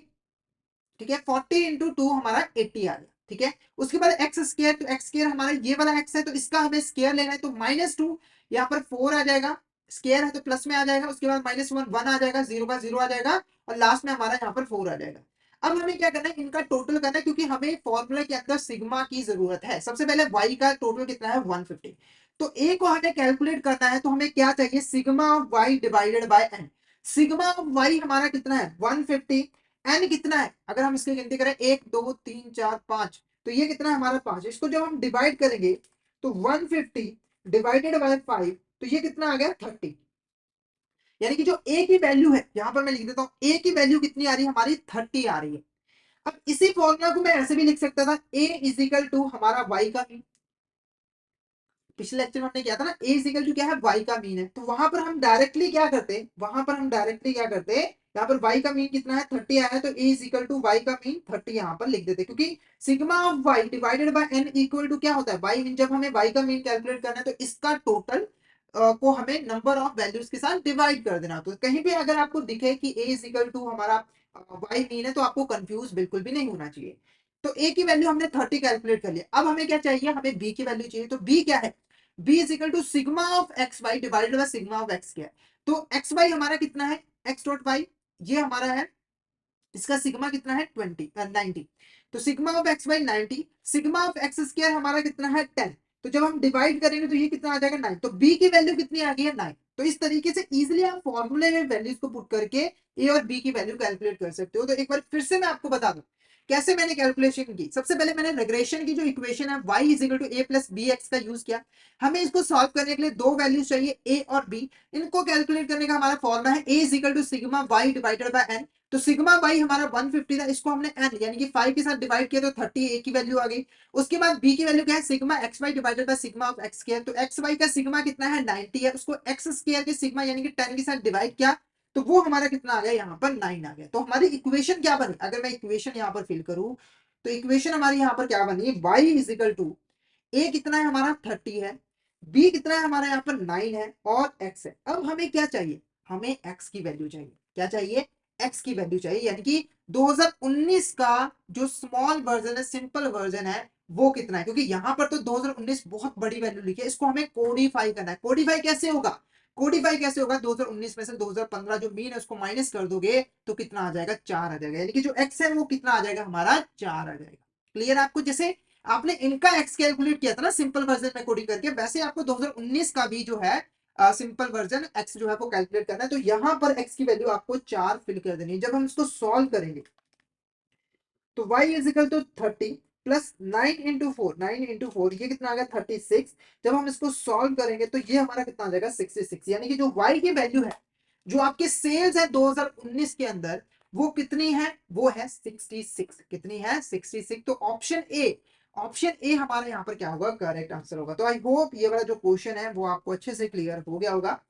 ठीक है। 40 इंटू 2 हमारा 80 आ गया, ठीक है। उसके बाद एक्स स्क्र, तो एक्स स्क्र हमारा ये वाला एक्स है, तो इसका हमें स्क्र लेना है। तो -2 यहाँ पर 4 आ जाएगा, स्क्र है तो प्लस में आ जाएगा। उसके बाद -1 1 आ जाएगा, 0 का 0 आ जाएगा, और लास्ट में हमारा यहाँ पर 4 आ जाएगा। अब हमें क्या करना है, इनका टोटल करना है, क्योंकि हमें फॉर्मूला के अंदर सिग्मा की जरूरत है। सबसे पहले y का टोटल कितना है 150। तो a को हमें कैलकुलेट करना है, तो हमें क्या चाहिए, sigma of y divided by n। Sigma of Y हमारा कितना है 150, एन कितना है अगर हम इसकी गिनती करें 1 2 3 4 5, तो ये कितना है हमारा 5। इसको जब हम डिवाइड करेंगे तो 150 डिवाइडेड बाय 5, तो ये कितना आ गया 30। यानी कि जो ए की वैल्यू है, यहां पर मैं लिख देता हूं, ए की वैल्यू कितनी आ रही है हमारी 30 आ रही है। अब इसी फॉर्मूला को मैं ऐसे भी लिख सकता था, ए इज इक्वल टू हमारा वाई का मीन। पिछले लेक्चर में हमने किया था ना, ए इज इक्वल टू क्या है वाई का मीन है, तो वहां पर हम डायरेक्टली क्या करते, यहाँ पर वाई का मीन कितना है 30 आया है, तो A is equal to Y का मीन 30 यहाँ पर लिख देते, क्योंकि sigma of Y divided by N equal to क्या होता है वाई मीन। जब हमें वाई का मीन कैलकुलेट करना है तो इसका टोटल को हमें नंबर ऑफ वैल्यूज के साथ डिवाइड कर देना। तो कहीं भी अगर आपको दिखे कि ए इज इक्वल टू हमारा वाई मीन है, तो आपको कंफ्यूज बिल्कुल भी नहीं होना चाहिए। तो ए की वैल्यू हमने 30 कैलकुलेट कर लिया। अब हमें क्या चाहिए, हमें बी की वैल्यू चाहिए। तो बी क्या है, B is equal to sigma of x Y divided by sigma of X क्या है। तो एक्स वाई हमारा कितना है, एक्स डॉट वाई ये हमारा है, इसका सिग्मा कितना है 90। तो sigma of x by 90, sigma of X square हमारा कितना है 10। तो जब हम डिवाइड करेंगे तो ये कितना आ जाएगा 9। तो बी की वैल्यू कितनी आ गई है 9। तो इस तरीके से इजीली आप फॉर्मूले में वैल्यूज को पुट करके ए और बी की वैल्यू कैलकुलेट कर सकते हो। तो एक बार फिर से मैं आपको बता दूं कैसे मैंने कैलकुलेशन की। सबसे पहले मैंने रेग्रेशन की जो इक्वेशन है y is equal to A plus B X का यूज किया। हमें इसको सॉल्व करने के लिए दो वैल्यूज चाहिए a और b। इनको कैलकुलेट करने का हमारा फॉर्मूला है a is equal to sigma y divided by n। तो सिग्मा वाई हमारा 150 था, इसको हमने एन यानी कि 5 के साथ डिवाइड किया तो 30 ए की वैल्यू आ गई। उसके बाद बी की वैल्यू क्या है, sigma X Y divided by sigma of X square. तो एक्स वाई का सिग्मा कितना है 90 है, उसको एक्स स्क्वायर के सिग्मा यानी कि 10 के साथ डिवाइड किया, तो वो हमारा कितना आ गया यहाँ पर 9 आ गया। तो हमारी इक्वेशन क्या बनी, अगर मैं इक्वेशन यहाँ पर फिल करूं तो इक्वेशन हमारी यहाँ पर क्या बनी, वाई इज इक्वल टू ए कितना है हमारा 30 है, बी कितना है हमारा यहाँ पर 9 है और एक्स है। अब हमें क्या चाहिए, हमें एक्स की वैल्यू चाहिए। क्या चाहिए, एक्स की वैल्यू चाहिए, यानी कि 2019 का जो स्मॉल वर्जन है, सिंपल वर्जन है, वो कितना है। क्योंकि यहाँ पर तो 2019 बहुत बड़ी वैल्यू लिखी है, इसको हमें कोडिफाई करना है। कोडिफाई कैसे होगा, 2019 में से 2015 जो मीन है उसको माइनस कर दोगे तो कितना आ जाएगा 4 आ जाएगा, यानी कि जो एक्स है वो कितना आ जाएगा हमारा 4 आ जाएगा। क्लियर आपको, जैसे आपने इनका एक्स कैलकुलेट किया था ना सिंपल वर्जन में कोडिंग करके, वैसे आपको 2019 का भी जो है सिंपल वर्जन एक्स जो है वो कैलकुलेट करना है। तो यहां पर एक्स की वैल्यू आपको 4 फिल कर देनी है। जब हम इसको सॉल्व करेंगे तो y is equal to 30 plus 9 into 4 ये कितना आ गया 36। जब हम इसको सॉल्व करेंगे तो ये हमारा कितना आ जाएगा 66। यानी कि जो y की वैल्यू है, जो आपके सेल्स है 2019 के अंदर, वो कितनी है, वो है 66। कितनी है 66। तो ऑप्शन ए हमारे यहाँ पर क्या होगा, करेक्ट आंसर होगा। तो आई होप ये वाला जो क्वेश्चन है वो आपको अच्छे से क्लियर हो गया होगा।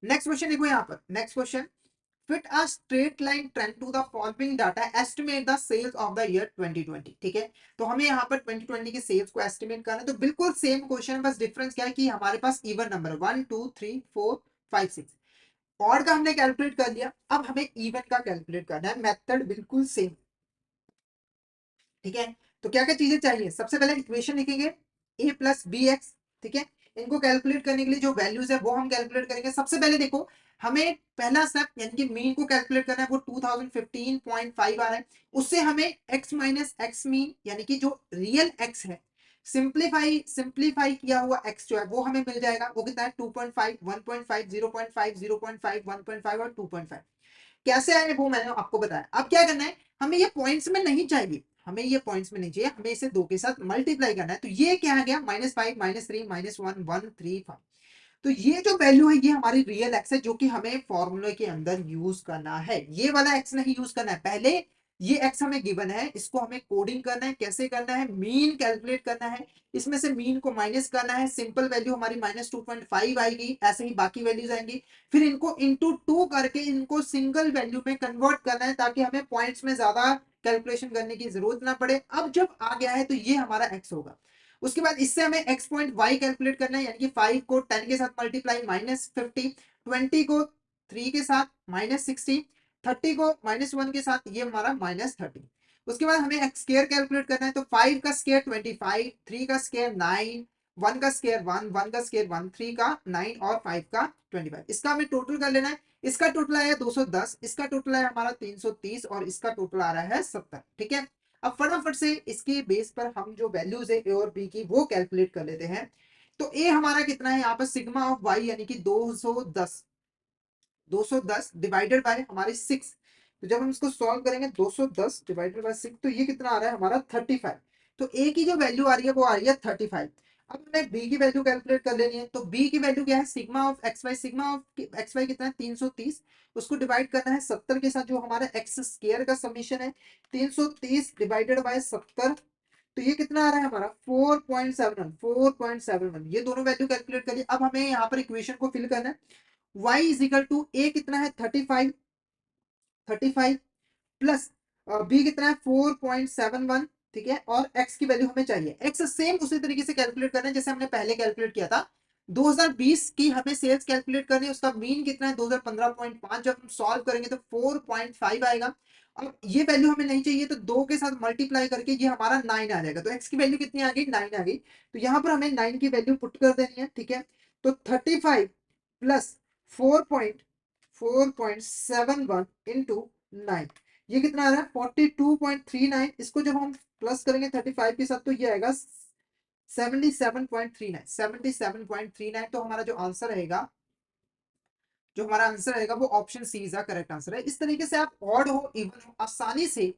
नेक्स्ट क्वेश्चन देखो यहाँ पर, next question, fit a straight line trend to the following data, estimate the sales of the year 2020। ठीक है, तो हमें यहाँ पर 2020 की सेल्स को एस्टिमेट करना है। तो बिल्कुल सेम क्वेश्चन, बस डिफरेंस क्या है कि हमारे पास इवन नंबर 1 2 3 4 5 6, ऑड का हमने कैलकुलेट कर लिया। अब हमें इवन का कैलकुलेट करना है, मेथड बिल्कुल सेम। ठीक है, तो क्या क्या चीजें चाहिए, सबसे पहले इक्वेशन लिखेंगे ए प्लस बी एक्स। ठीक है, इनको कैलकुलेट करने के लिए जो वैल्यूज है वो हम कैलकुलेट करेंगे। सबसे पहले देखो, हमें पहला स्टेप यानी कि मीन को कैलकुलेट करना है, वो 2015.5 आ रहा है। उससे हमें x माइनस एक्स मीन यानी कि जो रियल x है, सिंप्लीफाई किया हुआ x जो है वो हमें मिल जाएगा। वो कितना है 2.5 1.5 0.5 0.5 1.5 और 2.5। कैसे आए वो मैंने आपको बताया। अब क्या करना है, हमें ये पॉइंट्स में नहीं चाहिए, हमें ये पॉइंट्स में नहीं चाहिए, हमें इसे 2 के साथ मल्टीप्लाई करना है। तो ये क्या आ गया -5 -3 -1 1 3 5। तो ये जो वैल्यू है ये हमारी रियल एक्स है, जो कि हमें फॉर्मूले के अंदर यूज करना है। ये वाला एक्स नहीं यूज करना है, पहले ये एक्स हमें गिवन है, इसको हमें कोडिंग करना है। कैसे करना है, मीन कैलकुलेट करना है, इसमें से मीन को माइनस करना है। सिंपल वैल्यू हमारी -2.5 आएगी, ऐसे ही बाकी वैल्यूज आएंगी। फिर इनको इंटू 2 करके इनको सिंगल वैल्यू में कन्वर्ट करना है, ताकि हमें पॉइंट्स में ज्यादा कैलकुलेशन करने की जरूरत ना पड़े। अब जब आ गया है तो ये हमारा एक्स होगा। उसके बाद इससे हमें एक्स पॉइंट वाई कैलकुलेट करना है, यानी कि 5 को 10 के साथ मल्टीप्लाई -50, 20 को 3 के साथ -60, 30 को -1 के साथ ये हमारा -30। उसके बाद हमें एक्स स्क्वायर कैलकुलेट करना है। तो 5 का स्क्वायर 25, 3 का स्क्वायर 9, 1 का स्क्वायर 1, 1 का स्क्वायर 1, 3 का 9 और 5 का 25। इसका हमें टोटल कर लेना है। इसका टोटल आया 210, इसका टोटल आया हमारा 330 और इसका टोटल आ रहा है 70। ठीक है, अब फटाफट से इसके बेस पर हम जो वैल्यूज है ए और बी की वो कैलकुलेट कर लेते हैं। तो ए हमारा कितना है यहाँ पर, सिग्मा ऑफ वाई यानी कि 210 210 डिवाइडेड बाय हमारे 6। तो जब हम इसको सॉल्व करेंगे 210 डिवाइडेड बाय 6, तो ये कितना आ रहा है हमारा 35। तो ए की जो वैल्यू आ रही है वो आ रही है 35। अब हमें बी की वैल्यू कैलकुलेट कर लेनी है। तो बी की वैल्यू क्या है, sigma of x Y. Sigma of x Y कितना है 330, उसको डिवाइड करना है 70 के साथ, जो हमारा एक्स स्क्वायर का समीशन है। 330 डिवाइडेड बाय 70, तो ये कितना आ रहा है हमारा 4.71। 4.71 ये दोनों वैल्यू कैलकुलेट करिए। अब हमें यहाँ पर इक्वेशन को फिल करना है। y इज इक्वल टू ए कितना है 35, 35 प्लस बी कितना है 4.71, ठीक है। और x की वैल्यू हमें चाहिए। x सेम उसी तरीके से कैलकुलेट करना है जैसे हमने पहले कैलकुलेट किया था। 2020 की हमें सेल्स कैलकुलेट करनी है, उसका मीन कितना है 2015.5। जब हम सॉल्व करेंगे तो 4.5 आएगा। अब ये वैल्यू हमें नहीं चाहिए, तो 2 के साथ मल्टीप्लाई करके ये हमारा 9 आ जाएगा। तो x की वैल्यू कितनी आ गई, 9 आ गई। तो यहाँ पर हमें 9 की वैल्यू पुट कर देनी है, ठीक है। तो 35 प्लस 4.7 इंटू 9, ये कितना आ रहा है 42.39। इसको जब हम प्लस करेंगे 35 के साथ, तो ये आएगा 77.39। 77.39, तो हमारा जो आंसर रहेगा, जो हमारा आंसर रहेगा वो option C is the correct answer है। इस तरीके से आप ऑड हो इवन हो आसानी से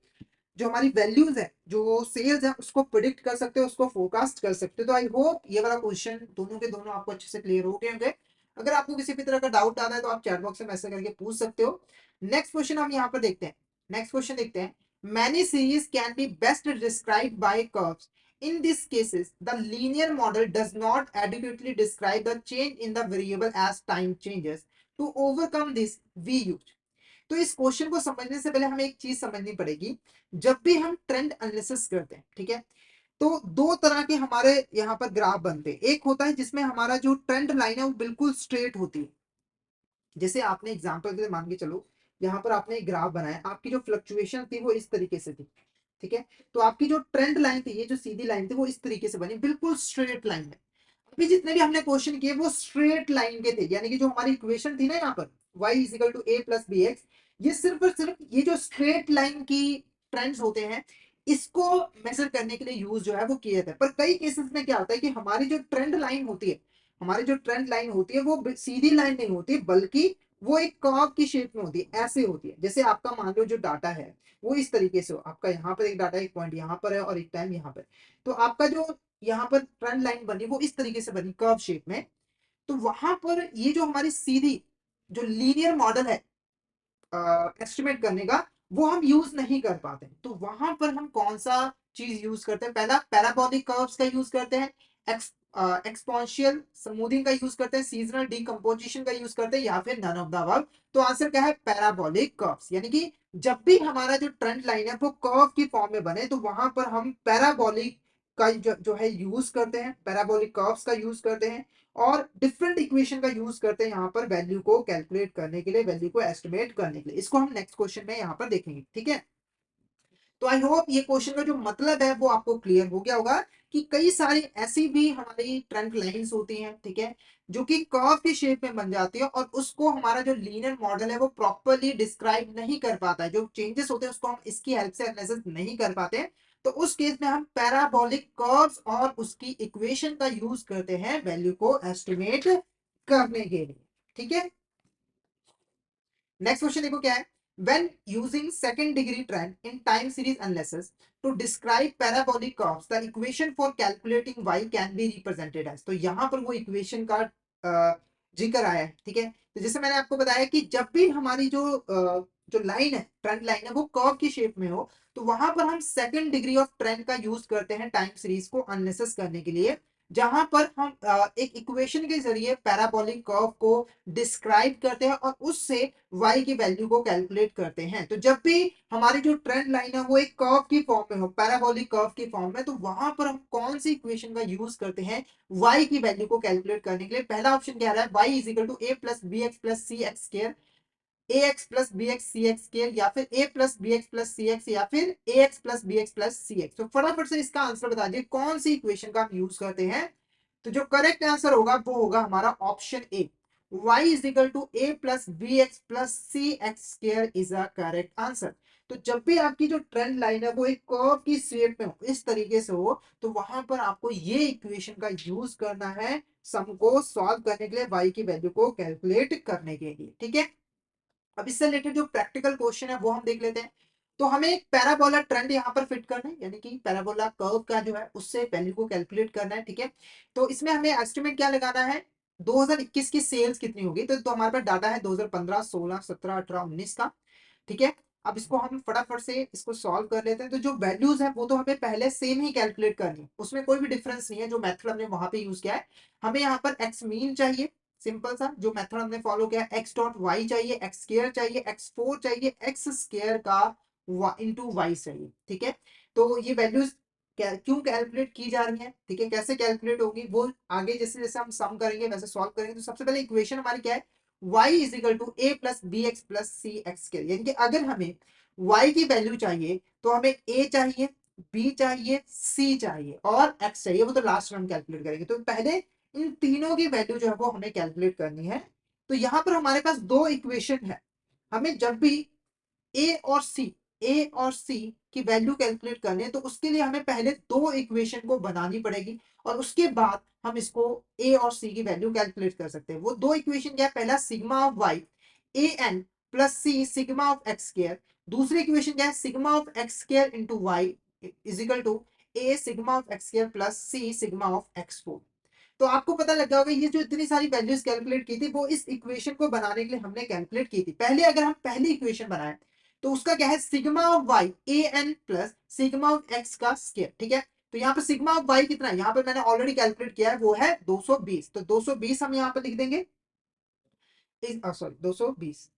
जो हमारी वैल्यूज है, जो सेल्स है, उसको प्रिडिक्ट कर सकते हो, उसको फोरकास्ट कर सकते हो। तो आई होप ये वाला क्वेश्चन दोनों के दोनों आपको अच्छे से क्लियर हो गए होंगे। अगर आपको किसी भी तरह का डाउट आता है तो आप चैट बॉक्स में मैसेज करके पूछ सकते हो। नेक्स्ट क्वेश्चन हम यहाँ पर देखते हैं। नेक्स्ट क्वेश्चन देखते हैं। Many series can be best describe by curves. In these cases, the linear model does not adequately describe the change in the variable as time changes. To overcome this, we use। तो इस क्वेश्चन को समझने से पहले हमें एक चीज समझनी पड़ेगी। जब भी हम ट्रेंड एनालिसिस करते हैं, ठीक है, तो दो तरह के हमारे यहाँ पर ग्राफ बनते हैं। एक होता है जिसमें हमारा जो ट्रेंड लाइन है वो बिल्कुल स्ट्रेट होती है। जैसे आपने एग्जांपल के लिए मान के चलो, यहाँ पर आपने एक ग्राफ बनाया, आपकी जो फ्लक्चुएशन थी वो इस तरीके से थी, ठीक है। तो आपकी जो ट्रेंड लाइन थी, ये जो सीधी लाइन थी, वो इस तरीके से बनी, बिल्कुल स्ट्रेट लाइन में। अभी जितने भी हमने क्वेश्चन किए वो स्ट्रेट लाइन के थे, यानी कि जो हमारी इक्वेशन थी ना यहाँ पर y is equal to A plus B X, ये सिर्फ और सिर्फ ये जो स्ट्रेट लाइन की ट्रेंड्स होते हैं, इसको मेजर करने के लिए यूज जो है वो किए थे। पर कई केसेस में क्या होता है कि हमारी जो ट्रेंड लाइन होती है, हमारी जो ट्रेंड लाइन होती है वो सीधी लाइन नहीं होती, बल्कि वो एक कर्व की शेप में होती है, ऐसे होती है। जैसे आपका मान लो जो डाटा है वो इस तरीके से हो, आपका यहाँ पर एक डाटा, एक पॉइंट यहाँ पर है और एक टाइम यहाँ पर। तो आपका जो यहाँ पर ट्रेंड लाइन बनी वो इस तरीके से बनी, कर्व शेप में। तो वहां पर ये जो हमारी सीधी जो लीनियर मॉडल है एस्टिमेट करने का, वो हम यूज नहीं कर पाते। तो वहां पर हम कौन सा चीज यूज करते हैं, पहला पैराबोलिक कर्व्स का यूज करते हैं, एक्सपोनेंशियल स्मूथिंग का यूज करते हैं, सीजनल डीकंपोजिशन का यूज करते हैं, या फिर नन ऑफ द अबव। तो आंसर क्या है, पैराबोलिक कर्व्स। यानी कि जब भी हमारा जो ट्रेंड लाइन है वो कर्व की फॉर्म में बने, तो वहां पर हम पैराबोलिक का जो है यूज करते हैं, पैराबोलिक कर्व्स का यूज करते हैं। और डिफरेंट इक्वेशन का यूज करते हैं यहाँ पर वैल्यू को कैलकुलेट करने के लिए, वैल्यू को एस्टिमेट करने के लिए। इसको हम नेक्स्ट क्वेश्चन में यहाँ पर देखेंगे, ठीक है। तो आई होप ये क्वेश्चन का जो मतलब है वो आपको क्लियर हो गया होगा कि कई सारी ऐसी भी हमारी ट्रेंड लाइंस होती हैं, ठीक है, जो कि कर्व की शेप में बन जाती है, और उसको हमारा जो लीनियर मॉडल है वो प्रॉपर्ली डिस्क्राइब नहीं कर पाता है। जो चेंजेस होते हैं उसको हम इसकी हेल्प से एनालिसिस नहीं कर पाते। तो उस केस में हम पैराबोलिक कर्व्स और उसकी इक्वेशन का यूज करते हैं वैल्यू को एस्टिमेट करने के लिए, ठीक है। नेक्स्ट क्वेश्चन देखो क्या है। When using second degree trend in time series analysis to describe parabolic curves, the equation for calculating y can be represented as। तो यहाँ पर वो इक्वेशन का जिक्र आया है, ठीक है। तो जैसे मैंने आपको बताया कि जब भी हमारी जो लाइन है, ट्रेंड लाइन है, वो कर्व की शेप में हो, तो वहां पर हम सेकंड डिग्री ऑफ ट्रेंड का यूज करते हैं टाइम सीरीज को एनालिसिस करने के लिए, जहां पर हम एक इक्वेशन के जरिए पैराबोलिक कर्व को डिस्क्राइब करते हैं और उससे y की वैल्यू को कैलकुलेट करते हैं। तो जब भी हमारी जो ट्रेंड लाइन है वो एक कर्व की फॉर्म में हो, पैराबोलिक कर्व की फॉर्म में, तो वहां पर हम कौन सी इक्वेशन का यूज करते हैं y की वैल्यू को कैलकुलेट करने के लिए। पहला ऑप्शन क्या रहा है, y is equal to A plus B X plus C X square, A X plus B X C X square, या फिर A plus B X plus C X, या फिर A X plus B X plus C X. तो फटाफट से इसका आंसर बता दीजिए कौन सी इक्वेशन का हम यूज करते हैं। तो जो करेक्ट आंसर होगा वो होगा हमारा option A, y is equal to A plus B X plus C X square is a correct answer. तो जब भी आपकी जो ट्रेंड लाइन है वो एक कर्व की शेप में हो, इस तरीके से हो, तो वहां पर आपको ये इक्वेशन का यूज करना है सम को सॉल्व करने के लिए, y की वैल्यू को कैलकुलेट करने के लिए, ठीक है। अब इससे रिलेटेड जो प्रैक्टिकल क्वेश्चन है वो हम देख लेते हैं। तो हमें एक पैराबोला ट्रेंड यहाँ पर फिट करना है, यानी कि पैराबोला कर्व का जो है उससे वैल्यू को कैलकुलेट करना है, ठीक है। तो इसमें हमें एस्टिमेट क्या लगाना है, 2021 की सेल्स कितनी होगी। तो हमारे पास डाटा है 2015, 16, 17, 18, 19 का, ठीक है। अब इसको हम फटाफट से इसको सॉल्व कर लेते हैं। तो जो वैल्यूज है वो तो हमें पहले सेम ही कैलकुलेट करनी है, उसमें कोई भी डिफरेंस नहीं है। जो मेथड हमने वहां पे यूज किया है, हमें यहाँ पर एक्स मीन चाहिए, सिंपल सा जो मेथड हमने फॉलो किया है। एक्स डॉट वाई चाहिए, एक्स स्केयर चाहिए, एक्स फोर चाहिए, एक्स स्केयर का इंटू वाई चाहिए, ठीक है। तो ये वैल्यूज क्यों कैलकुलेट की जा रही है, ठीक है, कैसे कैलकुलेट होगी वो आगे जैसे जैसे हम सम करेंगे वैसे सॉल्व करेंगे। तो सबसे पहले इक्वेशन हमारी क्या है, y is equal to A plus B X plus C X square. यानी कि अगर हमें y की वैल्यू चाहिए तो हमें a चाहिए, b चाहिए, c चाहिए और x चाहिए, वो तो लास्ट में हम कैलकुलेट करेंगे। तो पहले इन तीनों की वैल्यू जो है वो हमें कैलकुलेट करनी है। तो यहाँ पर हमारे पास दो इक्वेशन है, हमें जब भी ए और सी ए और सी की वैल्यू कैलकुलेट करनी है तो उसके लिए हमें पहले दो इक्वेशन को बनानी पड़ेगी और उसके बाद हम इसको ए और सी की वैल्यू कैलकुलेट कर सकते हैं। वो दो इक्वेशन क्या है, पहला sigma of Y A N plus C sigma of X square, दूसरी इक्वेशन क्या है sigma of X square into Y is equal to A sigma of X square plus C sigma of X four. तो आपको पता लग गया होगा ये जो इतनी सारी वैल्यूज कैलकुलेट की थी वो इस इक्वेशन को बनाने के लिए हमने कैलकुलेट की थी। पहले अगर हम पहली इक्वेशन बनाए तो उसका क्या है sigma of Y A N plus sigma of X का स्क्वायर, ठीक है। तो यहाँ पर सिग्मा ऑफ वाई कितना है, यहाँ पर मैंने ऑलरेडी कैलकुलेट किया है, वो है 220। तो 220 हम यहाँ पर लिख देंगे, सॉरी 220,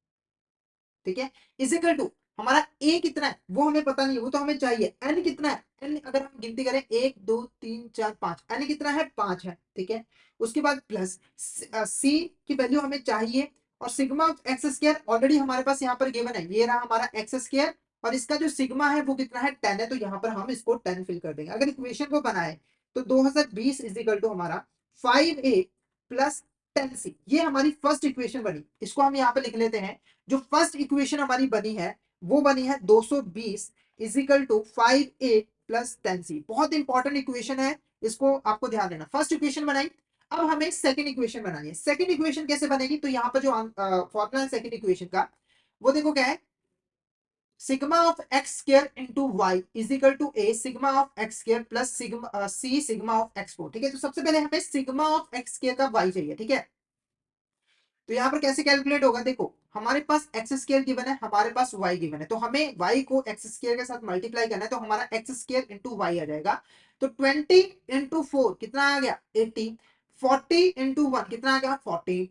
ठीक है। इजिकल टू हमारा ए कितना है वो हमें पता नहीं है, वो तो हमें चाहिए। एन कितना है, एन अगर हम गिनती करें 1 2 3 4 5, एन कितना है 5 है, ठीक है। उसके बाद प्लस सी की वैल्यू हमें चाहिए और sigma of X square already हमारे पास यहाँ पर गिवन है, ये रहा हमारा एक्स स्क्वायर और इसका जो सिग्मा है वो कितना है 10 है। तो यहाँ पर हम इसको 10 फिल कर देंगे। अगर इक्वेशन को बनाए तो 2020 इज इक्वल टू हमारा 5a प्लस 10c, ये हमारी फर्स्ट इक्वेशन बनी। इसको हम यहाँ पे लिख लेते हैं। जो फर्स्ट इक्वेशन हमारी बनी है वो बनी है 220 is equal to 5a plus 10c। बहुत इंपॉर्टेंट इक्वेशन है, इसको आपको ध्यान देना। फर्स्ट इक्वेशन बनाई, अब हमें सेकंड इक्वेशन बनानी है। सेकंड इक्वेशन कैसे बनेगी, तो यहाँ पर जो फॉर्मूला है सेकंड इक्वेशन का वो देखो क्या है, sigma of X square into Y is equal to A sigma of X square plus sigma C sigma of X four, ठीक है। तो सबसे पहले हमें सिग्मा ऑफ एक्स स्क्वायर का वाई चाहिए, ठीक है। तो यहाँ पर कैसे कैलकुलेट होगा, देखो हमारे पास एक्स स्क्वायर गिवन है, हमारे पास वाई गिवन है, तो हमें वाई को एक्स स्क्वायर के साथ मल्टीप्लाई करना है। तो हमारा एक्स स्क्वायर इंटू वाई आ जाएगा। तो 20 इंटू फोर कितना आ गया 80, 40 इंटू वन कितना आ गया 40,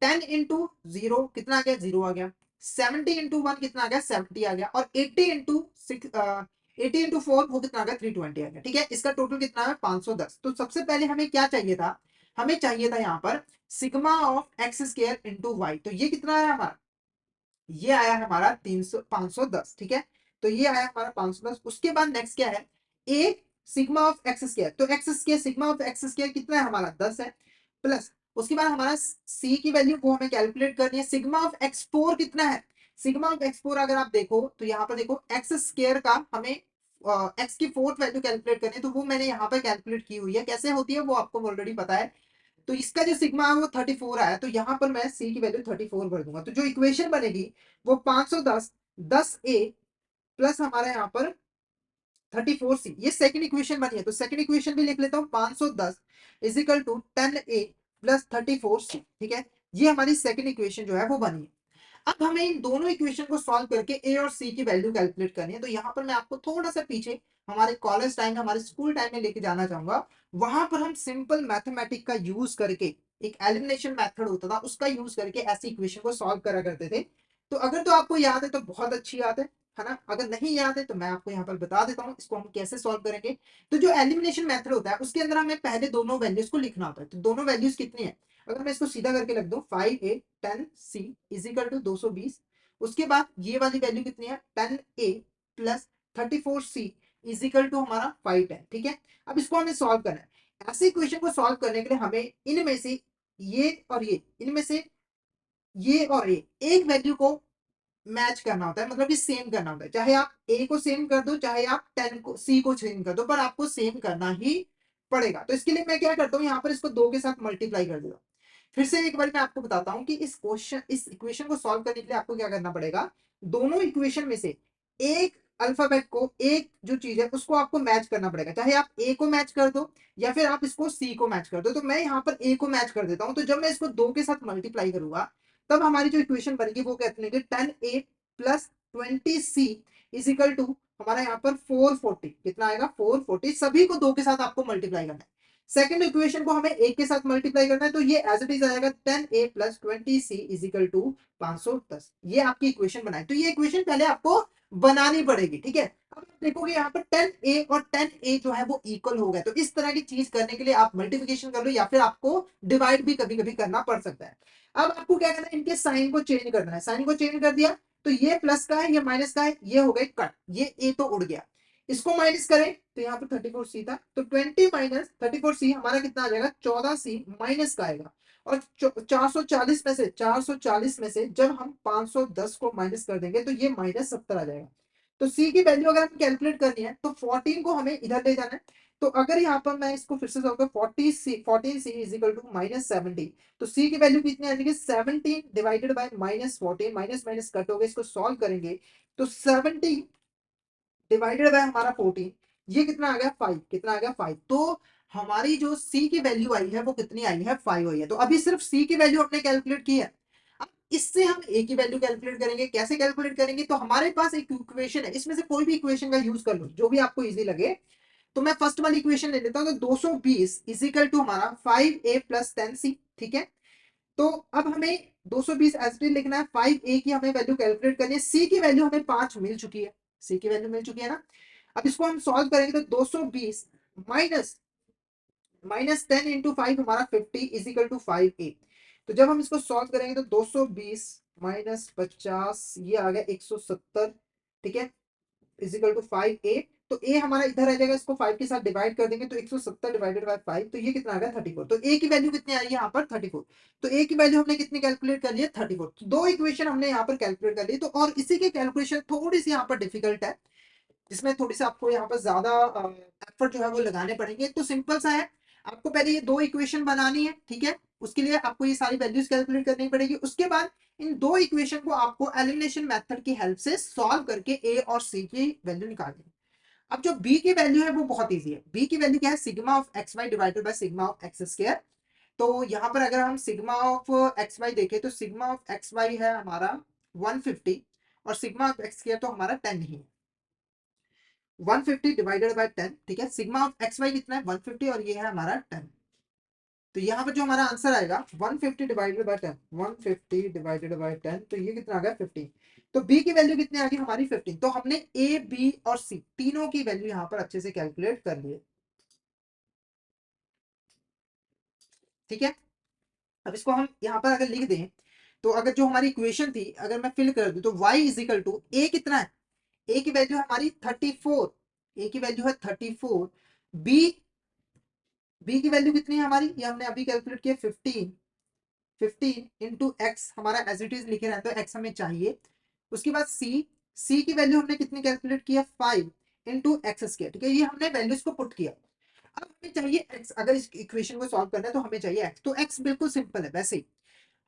10 इंटू जीरो कितना आ गया 0 आ गया, 70 इंटू वन कितना आ गया 70 आ गया और 80 इंटू 4 वो कितना आ गया 320 आ गया, ठीक है। इसका टोटल कितना है 510। तो सबसे पहले हमें क्या चाहिए था, हमें चाहिए था यहाँ पर sigma of X square into Y. तो ये कितना आया हमारा, ये आया हमारा 510, ठीक है। तो ये आया हमारा 510। उसके बाद नेक्स्ट क्या है, ए सिग्मा ऑफ एक्स स्क्वायर। तो x square sigma of X square कितना है हमारा 10 है, प्लस उसके बाद हमारा सी की वैल्यू वो हमें कैलकुलेट करनी है। सिग्मा ऑफ एक्स फोर कितना है, सिग्मा ऑफ एक्स फोर अगर आप देखो तो यहाँ पर देखो एक्स स्क्वायर का हमें एक्स की फोर्थ वैल्यू कैलकुलेट करनी है। तो वो मैंने यहाँ पर कैलकुलेट की हुई है, कैसे होती है वो आपको ऑलरेडी पता है। तो इसका जो सिग्मा है वो 34 आया, तो यहाँ पर मैं सी की वैल्यू 34 भर दूंगा। तो जो इक्वेशन बनेगी वो 510 10a प्लस हमारा यहाँ पर 34c, ये सेकंड इक्वेशन बनी है। तो सेकंड इक्वेशन भी लिख लेता हूँ 510 is equal to 10a plus 34c, ठीक है। ये हमारी सेकंड इक्वेशन जो है वो बनी है। अब हमें इन दोनों इक्वेशन को सॉल्व करके ए और सी की वैल्यू कैलकुलेट करनी है। तो यहाँ पर मैं आपको थोड़ा सा पीछे हमारे कॉलेज टाइम में, हमारे स्कूल टाइम में लेके जाना चाहूंगा। वहां पर हम सिंपल मैथमेटिक का यूज करके, एक एलिमिनेशन मेथड होता था उसका यूज करके ऐसी इक्वेशन को सॉल्व करा करते थे। तो अगर तो आपको याद है तो बहुत अच्छी याद है ना। अगर नहीं याद है तो मैं आपको यहाँ पर बता देता हूँ इसको हम कैसे सॉल्व करेंगे। तो जो एलिमिनेशन मेथड होता है उसके अंदर हमें पहले दोनों वैल्यूज को लिखना होता है। तो दोनों वैल्यूज कितनी है, अगर मैं इसको सीधा करके रख दूं 5a 10c is equal to 220, उसके बाद ये वाली वैल्यू कितनी है 10a plus 34c is equal to हमारा 510, ठीक है। अब इसको हमें सॉल्व करना है। ऐसे इक्वेशन को सॉल्व करने के लिए हमें इनमें से ये और ये, इनमें से ये और ये एक वैल्यू को मैच करना होता है, मतलब कि सेम करना होता है। चाहे आप ए को सेम कर दो, चाहे आप 10 को सी को सेम कर दो, पर आपको सेम करना ही पड़ेगा। तो इसके लिए मैं क्या करता हूँ, यहाँ पर इसको 2 के साथ मल्टीप्लाई कर देता हूँ। फिर से एक बार मैं आपको बताता हूं कि इस इक्वेशन को सॉल्व करने के लिए आपको क्या करना पड़ेगा, दोनों इक्वेशन में से एक अल्फाबेट को, एक जो चीज है उसको आपको मैच करना पड़ेगा, चाहे आप ए को मैच कर दो या फिर आप इसको सी को मैच कर दो। तो मैं यहाँ पर ए को मैच कर देता हूँ, तो जब मैं इसको 2 के साथ मल्टीप्लाई करूंगा तब हमारी जो इक्वेशन बनेगी वो कहते हैं कि 10a plus 20c is equal to हमारा यहाँ पर 440, कितना आएगा 440। सभी को 2 के साथ आपको मल्टीप्लाई करना है। सेकंड इक्वेशन को हमें एक के साथ मल्टीप्लाई करना है, तो ये एज इट इज आएगा 10a plus 20c is equal to 510। ये आपकी इक्वेशन बनाए, तो ये इक्वेशन पहले आपको बनानी पड़ेगी, ठीक है। अब आप देखोगे यहाँ पर 10a और 10a जो है वो इक्वल हो गए, तो इस तरह की चीज करने के लिए आप मल्टीप्लिकेशन कर लो या फिर आपको डिवाइड भी कभी कभी करना पड़ सकता है। अब आपको क्या करना है, इनके साइन को चेंज करना है। साइन को चेंज कर दिया तो ये प्लस का है, ये माइनस का है, ये हो गए कट, ये ए तो उड़ गया। इसको माइनस करें तो यहाँ पर 34c था, तो 20 माइनस 34c हमारा कितना आ जाएगा, 14c माइनस का आएगा। और 440 में से 440 में से जब हम 510 को माइनस कर देंगे तो ये -70 आ जाएगा। तो c की वैल्यू अगर हम कैलकुलेट करनी है तो 14 को हमें इधर ले जाना है। तो अगर यहाँ पर मैं इसको फिर से सॉल्व कर 14c इज इक्वल टू -70, तो c की वैल्यू कितनी आ जाएगी, 17 divided by -14, minus minus cut हो गए, इसको सॉल्व करेंगे तो 70 डिवाइडेड बाय हमारा 14, ये कितना आ गया 5, कितना आ गया 5। तो हमारी जो c की वैल्यू आई है वो कितनी आई है, 5 आई है। तो अभी सिर्फ c की वैल्यू हमने कैलकुलेट की है। अब इससे हम a की वैल्यू कैलकुलेट करेंगे, कैसे कैलकुलेट करेंगे, तो हमारे पास एक इक्वेशन है, इसमें से कोई भी इक्वेशन का यूज कर लो जो भी आपको इजी लगे। तो मैं फर्स्ट वाली इक्वेशन ले लेता हूँ, तो 220 इज इक्वल टू हमारा 5a प्लस 10c, ठीक है। तो अब हमें 220 एज इट इज लिखना है, 5a की हमें वैल्यू कैलकुलेट करनी है, c की वैल्यू हमें 5 मिल चुकी है, c की वैल्यू मिल चुकी है ना। अब इसको हम सॉल्व करेंगे तो 220 माइनस माइनस 10 इंटू 5 हमारा 50 इज इक्वल टू 5a। तो जब हम इसको सॉल्व करेंगे तो 220 माइनस 50 ये आ गया 170, ठीक है, इज इक्वल टू 5a। तो a हमारा इधर आ जाएगा, इसको 5 के साथ डिवाइड कर देंगे तो 170 डिवाइडेड बाय 5, तो ये कितना आ गया 34। तो a की वैल्यू कितनी आई है यहाँ पर 34। तो a की वैल्यू हमने कितनी कैलकुलेट कर ली है 34। तो दो इक्वेशन हमने यहाँ पर कैलकुलेट कर ली। तो और इसी की कैलकुलेशन थोड़ी सी यहाँ पर डिफिकल्ट है, जिसमें थोड़ी सी आपको यहाँ पर ज्यादा एफर्ट जो है वो लगाने पड़ेंगे। तो सिंपल सा है, आपको पहले ये दो इक्वेशन बनानी है, ठीक है, उसके लिए आपको ये सारी वैल्यूज कैलकुलेट करनी पड़ेगी। उसके बाद इन दो इक्वेशन को आपको एलिमिनेशन मेथड की हेल्प से सॉल्व करके ए और सी की वैल्यू निकालनी है। अब जो बी की वैल्यू है वो बहुत ईजी है। बी की वैल्यू क्या है, sigma of x Y divided by sigma of X square. तो यहाँ पर अगर हम सिग्मा ऑफ एक्स वाई देखें तो सिग्मा ऑफ एक्स वाई है हमारा 150 और सिग्मा ऑफ एक्स स्क्वायर तो हमारा 10 ही है। 150 डिवाइडेड बाय 10, ठीक है, सिग्मा ऑफ एक्स वाई कितना है 150 और ये है हमारा 10। तो यहाँ पर जो हमारा आंसर आएगा 150 डिवाइडेड बाय 10, 150 डिवाइडेड बाय 10, तो ये कितना आ गया 15। तो बी की वैल्यू कितनी आ गई हमारी 15। तो हमने ए बी और सी तीनों की वैल्यू यहाँ पर अच्छे से कैलकुलेट कर ली है, ठीक है। अब इसको हम यहाँ पर अगर लिख दें तो अगर जो हमारी इक्वेशन थी अगर मैं फिल कर दूं तो y इज इक्वल टू ए कितना है, ए की वैल्यू हमारी 34, ए की वैल्यू है 34। बी बी की वैल्यू कितनी है हमारी, ये हमने अभी कैलकुलेट किया 15, 15 इंटू एक्स हमारा एज इट इज लिखे रहता है, एक्स हमें चाहिए। उसके बाद सी, सी की वैल्यू हमने कितनी कैलकुलेट किया 5 इंटू एक्स स्क्वायर, ठीक है, ये हमने वैल्यूज को पुट किया। अब हमें चाहिए एक्स, अगर इस इक्वेशन को सॉल्व करना है तो हमें चाहिए एक्स। तो एक्स बिल्कुल सिंपल है, वैसे ही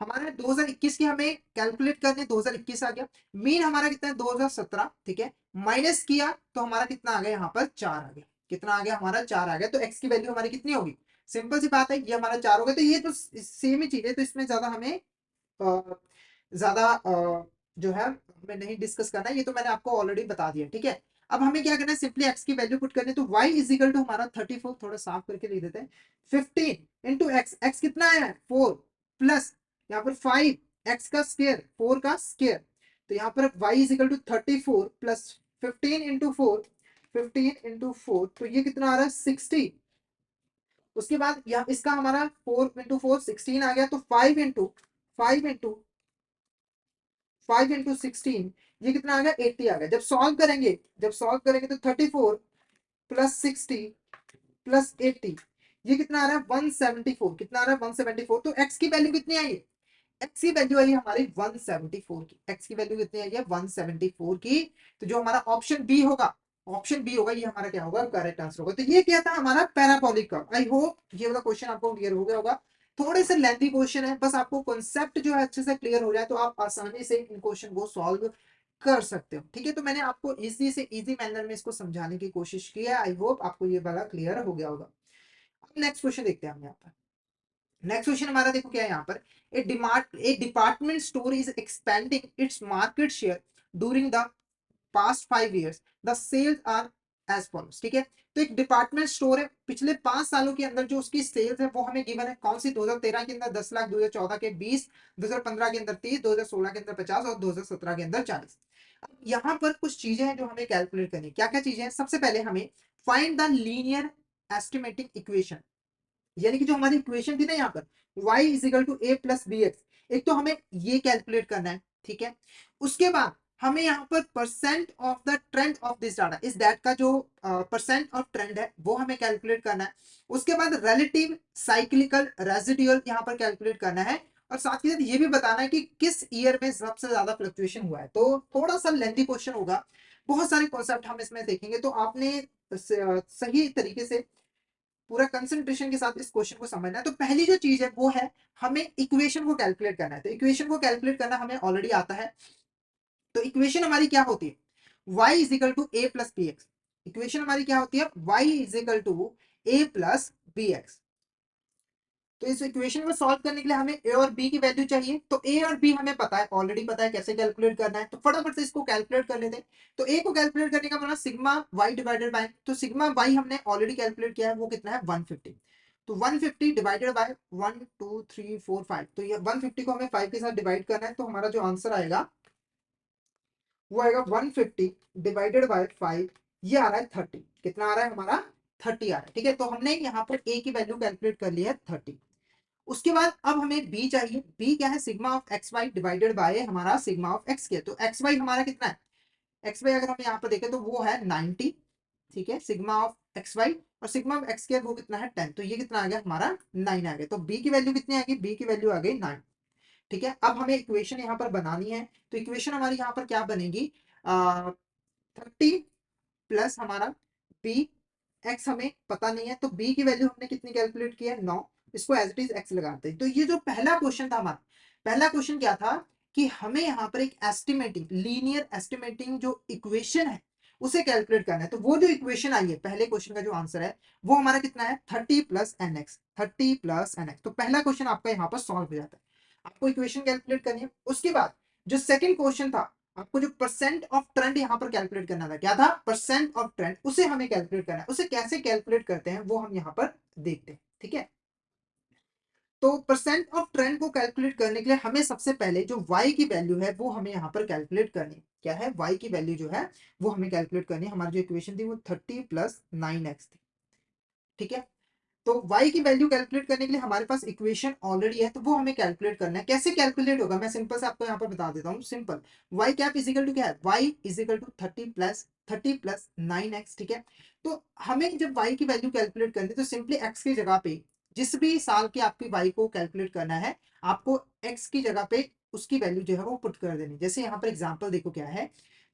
हमारा 2021 की हमें कैलकुलेट करने, 2021 आ गया, मीन हमारा कितना है 2017, ठीक है, माइनस किया तो हमारा कितना आ गया यहाँ पर 4 आ गया, कितना आ गया हमारा 4 आ गया। तो एक्स की वैल्यू हमारी कितनी होगी, सिंपल सी बात है, ये हमारा 4 हो गया। तो ये तो सेम ही चीज है, तो इसमें ज्यादा हमें ज्यादा जो है हमें नहीं डिस्कस करना है, ये तो मैंने आपको ऑलरेडी बता दिया, ठीक है। अब हमें क्या करना है, सिंपली एक्स की वैल्यू पुट करनी है। तो y इज इक्वल टू हमारा 34, थोड़ा साफ करके लिख देते हैं, 15 इंटू एक्स, एक्स कितना आया है 4, प्लस यहाँ पर 5 एक्स का स्क्वायर 4 का स्क्वायर। तो यहाँ पर y is equal to 34 plus 15 into 4, 15 into 4, तो ये कितना आ रहा है 60। उसके बाद यहाँ इसका हमारा 4 इंटू 4 16 आ गया, तो 5 इंटू 16 ये कितना आ गया 80 आ गया। जब सॉल्व करेंगे तो 34 प्लस 60 प्लस 80 ये कितना आ रहा है 174, कितना आ रहा है 174। तो x की वैल्यू कितनी आई है, x की वैल्यू आई है हमारी 174 की, x की वैल्यू कितनी आई है 174 की। तो जो हमारा ऑप्शन बी होगा, ऑप्शन बी होगा, ये हमारा क्या होगा करेक्ट आंसर होगा। तो ये क्या था हमारा पैराबोलिक कर्व। आई होप ये वाला क्वेश्चन आपको क्लियर हो गया होगा। थोड़े से लेंथी क्वेश्चन है, बस आपको कॉन्सेप्ट जो है अच्छे से क्लियर हो जाए तो आप आसानी से इन क्वेश्चन को सॉल्व कर सकते हो। ठीक है, तो मैंने आपको इजी से इजी मैनर में इसको समझाने की कोशिश की है। आई होप आपको ये वाला क्लियर हो गया होगा। अब नेक्स्ट क्वेश्चन देखते हैं हम यहाँ पर। नेक्स्ट क्वेश्चन हमारा देखो क्या है यहाँ पर। A department store is expanding its market share during the past 5 years the sales are as follows. ठीक है, तो एक डिपार्टमेंट स्टोर है, पिछले 5 सालों के अंदर जो उसकी सेल्स है वो हमें गिवन है। कौन सी? 2013 के अंदर 10 लाख, 2014 के 20, 2015 के अंदर 30, 2016 के अंदर 50 और 2017 के अंदर 40। अब यहाँ पर कुछ चीजें हैं जो हमें कैलकुलेट करनी है। क्या क्या चीजें हैं? सबसे पहले हमें find the linear estimating equation, यानी कि जो हमारी इक्वेशन थी ना यहाँ पर y is equal to A plus B X, एक तो हमें ये कैलकुलेट करना है। ठीक है, उसके बाद हमें यहाँ पर percent of the trend of this data, इस डेट का जो परसेंट ऑफ ट्रेंड है वो हमें कैलकुलेट करना है। उसके बाद रिलेटिव साइक्लिकल रेजिडुअल यहाँ पर कैलकुलेट करना है, और साथ ही साथ ये भी बताना है कि किस ईयर में सबसे ज्यादा फ्लक्चुएशन हुआ है। तो थोड़ा सा लेंथी क्वेश्चन होगा, बहुत सारे कॉन्सेप्ट हम इसमें देखेंगे, तो आपने सही तरीके से पूरा कंसंट्रेशन के साथ इस क्वेश्चन को समझना है। तो पहली जो चीज है वो है हमें इक्वेशन को कैलकुलेट करना है। तो इक्वेशन को कैलकुलेट करना हमें ऑलरेडी आता है। तो इक्वेशन हमारी क्या होती है? y is equal to A plus B x. Equation हमारी क्या होती है? y is equal to A plus B x. तो इस इक्वेशन को सॉल्व करने के लिए हमें a और b की वैल्यू चाहिए। तो a और b हमें पता है, ऑलरेडी पता है कैसे कैलकुलेट करना है, तो फटाफट से इसको कैलकुलेट कर लेते हैं। तो a को कैलकुलेट करने का मतलब सिग्मा y डिवाइडेड बाय, तो सिग्मा y हमने ऑलरेडी कैलकुलेट किया है, वो कितना है? 150। तो 150 डिवाइडेड बाय 1 2 3 4 5, तो ये 150 को हमें 5 के साथ डिवाइड करना है। तो हमारा जो आंसर आएगा वो आएगा 150 डिवाइडेड बाय 5, ये आ रहा है 30। कितना आ रहा है हमारा? 30 आ रहा है। ठीक है, तो हमने यहाँ पर a की वैल्यू कैलकुलेट कर ली है 30। उसके बाद अब हमें b चाहिए। b क्या है? Sigma of x Y divided by हमारा सिग्मा ऑफ एक्स के। तो एक्स वाई हमारा कितना है? एक्स वाई अगर हम यहाँ पर देखें तो वो है 90। ठीक है, सिग्मा ऑफ एक्स वाई, और सिग्मा ऑफ एक्स के वो कितना है? 10। तो ये कितना आ गया हमारा? 9 आ गया। तो b की वैल्यू कितनी आ गई? b की वैल्यू आ गई 9। ठीक है, अब हमें इक्वेशन यहाँ पर बनानी है। तो इक्वेशन हमारी यहाँ पर क्या बनेगी? 30 प्लस हमारा बी, एक्स हमें पता नहीं है, तो बी की वैल्यू हमने कितनी कैलकुलेट की है? 9। इसको एज इट इज एक्स लगाते हैं। तो ये जो पहला क्वेश्चन था हमारा, पहला क्वेश्चन क्या था कि हमें यहाँ पर एक एस्टिमेटिंग, लीनियर एस्टिमेटिंग जो इक्वेशन है उसे कैलकुलेट करना है। तो वो जो इक्वेशन आई है, पहले क्वेश्चन का जो आंसर है वो हमारा कितना है? 30 plus n x. 30 plus n x, तो पहला क्वेश्चन आपका यहाँ पर सॉल्व हो जाता है। आपको इक्वेशन कैलकुलेट करनी है। उसके बाद जो सेकंड क्वेश्चन था, आपको जो परसेंट ऑफ ट्रेंड यहाँ पर कैलकुलेट करना था, क्या था? परसेंट ऑफ ट्रेंड, उसे हमें कैलकुलेट करना है। उसे कैसे कैलकुलेट करते हैं वो हम यहाँ पर देखते हैं। ठीक है, तो परसेंट ऑफ ट्रेंड को कैलकुलेट करने के लिए हमें सबसे पहले जो y की वैल्यू है वो हमें यहाँ पर कैलकुलेट करनी है। क्या है? y की वैल्यू जो है वो हमें कैलकुलेट करनी है। हमारी जो इक्वेशन थी वो 30 प्लस 9x थी। ठीक है, तो y की वैल्यू कैलकुलेट करने के लिए हमारे पास इक्वेशन ऑलरेडी है, तो वो हमें कैलकुलेट करना है। कैसे कैलकुलेट होगा? मैं सिंपल से आपको यहाँ पर बता देता हूँ। Simple, y cap is equal to क्या है? y is equal to 30 plus 9x। ठीक है, तो हमें जब y की वैल्यू कैलकुलेट करनी है तो सिंपली x की जगह पे जिस भी साल की आपकी y को कैलकुलेट करना है, आपको x की जगह पे उसकी वैल्यू जो है वो पुट कर देनी। जैसे यहाँ पर एग्जाम्पल देखो क्या है,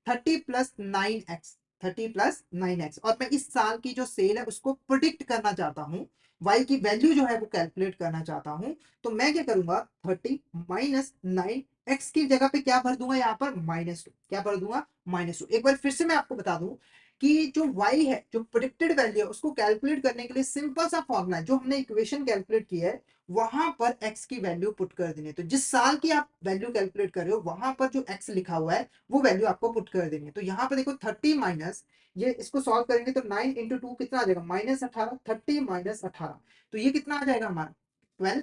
30 प्लस 9x, 30 प्लस 9x, और मैं इस साल की जो सेल है उसको प्रिडिक्ट करना चाहता हूँ, y की वैल्यू जो है वो कैलकुलेट करना चाहता हूँ। तो मैं क्या करूंगा? 30 - 9, x की जगह पे क्या भर दूंगा? यहाँ पर -2। क्या भर दूंगा? -2। एक बार फिर से मैं आपको बता दूं कि जो y है, जो प्रिडिक्टेड वैल्यू है, उसको कैलकुलेट करने के लिए सिंपल सा फॉर्मूला है। जो हमने इक्वेशन कैलकुलेट की है वहां पर x की वैल्यू पुट कर देनी है। तो जिस साल की आप वैल्यू कैलकुलेट कर रहे हो वहां पर जो x लिखा हुआ है वो वैल्यू आपको पुट कर देनी है। तो यहाँ पर देखो 30 माइनस, ये इसको सॉल्व करेंगे तो 9 × 2 कितना आ जाएगा? -18। 30 - 18, तो ये कितना आ जाएगा हमारा? 12।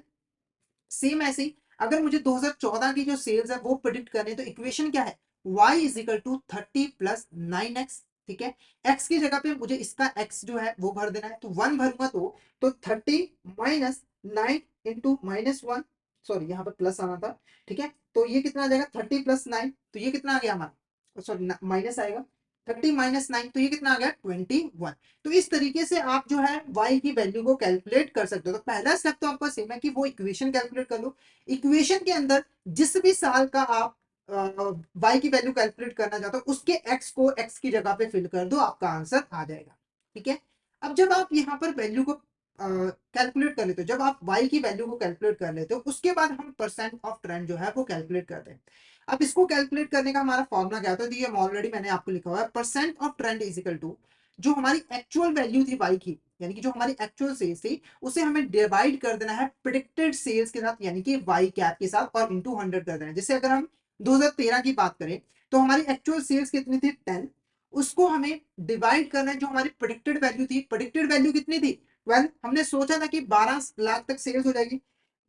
सेम ऐसे ही अगर मुझे 2014 की जो सेल्स है वो प्रिडिक्ट करनी है, तो इक्वेशन क्या है? y is equal to 30 plus 9x। ठीक है, x की जगह पे मुझे इसका x जो है वो भर देना है। तो 1 भरूंगा तो 30 माइनस 9 इंटू -1, सॉरी यहाँ पर प्लस आना था। ठीक है, तो ये कितना आ जाएगा? 30 प्लस 9, तो ये कितना आ गया हमारा? सॉरी माइनस आएगा। 30 - 9, तो ये कितना आ गया? 21। तो इस तरीके से आप जो है y की वैल्यू को कैलकुलेट कर सकते हो। तो पहला स्टेप तो आपका सेम है कि वो इक्वेशन कैलकुलेट कर लो। इक्वेशन के अंदर जिस भी साल का आप y की वैल्यू कैलकुलेट करना चाहते हो उसके x को x की जगह पे फिल कर दो, आपका आंसर आ जाएगा। ठीक है, अब जब आप यहाँ पर वैल्यू को कैलकुलेट कर लेते हो, जब आप y की वैल्यू को कैलकुलेट कर लेते हो उसके बाद हम परसेंट ऑफ ट्रेंड जो है वो कैलकुलेट करते हैं। अब इसको कैलकुलेट करने का हमारा फॉर्मूला क्या होता है, तो ये ऑलरेडी मैंने आपको लिखा हुआ है, percent of trend is equal to जो हमारी एक्चुअल वैल्यू थी y की, यानी कि जो हमारी एक्चुअल सेल्स थी उसे हमें डिवाइड कर देना है प्रिडिक्टेड सेल्स के साथ, यानी कि y कैप के साथ, और इनटू 100 कर देना है। जैसे अगर हम 2013 की बात करें तो हमारी एक्चुअल सेल्स कितनी थी 10, उसको हमें डिवाइड करना है जो हमारी प्रिडिक्टेड वैल्यू थी। प्रिडिक्टेड वैल्यू कितनी थी, हमने सोचा था कि 12 लाख तक सेल्स हो जाएगी,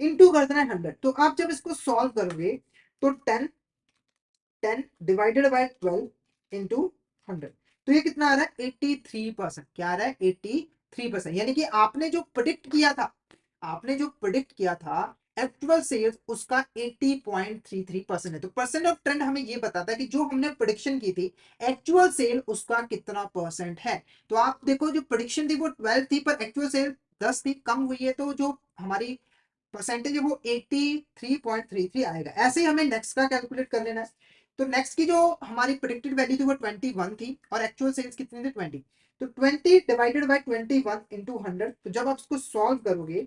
इनटू कर देना है 100। तो आप जब इसको सॉल्व करोगे तो 10 डिवाइडेड बाय 12 इंटू 100, तो ये कितना आ रहा है 83%। क्या आ रहा है 83%, यानी कि आपने जो प्रिडिक्ट किया था एक्चुअल सेल्स उसका 80.33% है। तो परसेंट ऑफ ट्रेंड हमें ये बताता है कि जो हमने प्रिडिक्शन की थी एक्चुअल सेल उसका कितना परसेंट है। तो आप देखो जो प्रिडिक्शन थी वो 12 थी पर एक्चुअल सेल 10 थी, कम हुई है, तो जो हमारी परसेंटेज है वो 83.33 आएगा। ऐसे ही हमें नेक्स्ट का कैलकुलेट कर लेना है। तो नेक्स्ट की जो हमारी प्रिडिक्टेड वैल्यू थी वो 21 थी और एक्चुअल सेल्स कितनी थी 20। तो 20 डिवाइडेड बाय 21 इंटू 100, तो जब आप इसको सॉल्व करोगे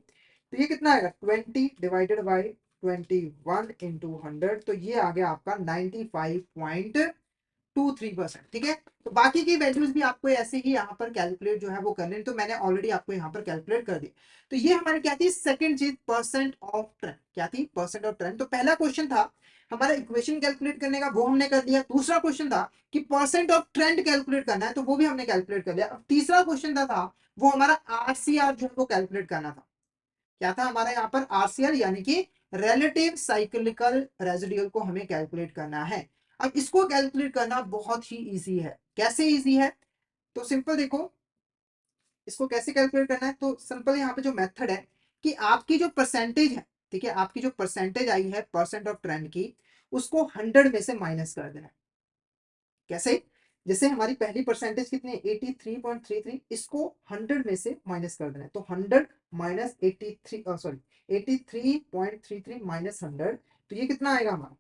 तो ये कितना आएगा 20 डिवाइडेड बाय 21 इंटू 100, तो ये आ गया आपका 95.23%। ठीक है, तो बाकी की वैल्यूज भी आपको ऐसे ही यहाँ पर कैलकुलेट जो है वो करने, तो मैंने ऑलरेडी आपको यहाँ पर कैलकुलेट कर दी। तो ये हमारी क्या थी सेकंड चीज, परसेंट ऑफ ट्रेंड। क्या थी, परसेंट ऑफ ट्रेंड। तो पहला क्वेश्चन था हमारा इक्वेशन कैलकुलेट करने का, वो हमने कर लिया। दूसरा क्वेश्चन था कि परसेंट ऑफ ट्रेंड कैलकुलेट करना है, तो वो भी हमने कैलकुलेट कर लिया। अब तीसरा क्वेश्चन था वो हमारा आरसीआर जो है वो कैलकुलेट करना था। क्या था हमारा यहाँ पर आरसीआर, यानी कि रिलेटिव साइक्लिकल रेजिड्यूल को हमें कैलकुलेट करना है। अब इसको कैलकुलेट करना बहुत ही इजी है। कैसे इजी है, तो सिंपल देखो इसको कैसे कैलकुलेट करना है। तो सिंपल यहाँ पे जो मेथड है कि आपकी जो परसेंटेज है, ठीक है, आपकी जो परसेंटेज आई है परसेंट ऑफ ट्रेंड की, उसको 100 में से माइनस कर देना है। कैसे, जैसे हमारी पहली परसेंटेज कितनी है 83.33, इसको 100 में से माइनस कर देना है। तो 100 माइनस 83, सॉरी 83.33 माइनस 100, तो ये कितना आएगा हमारा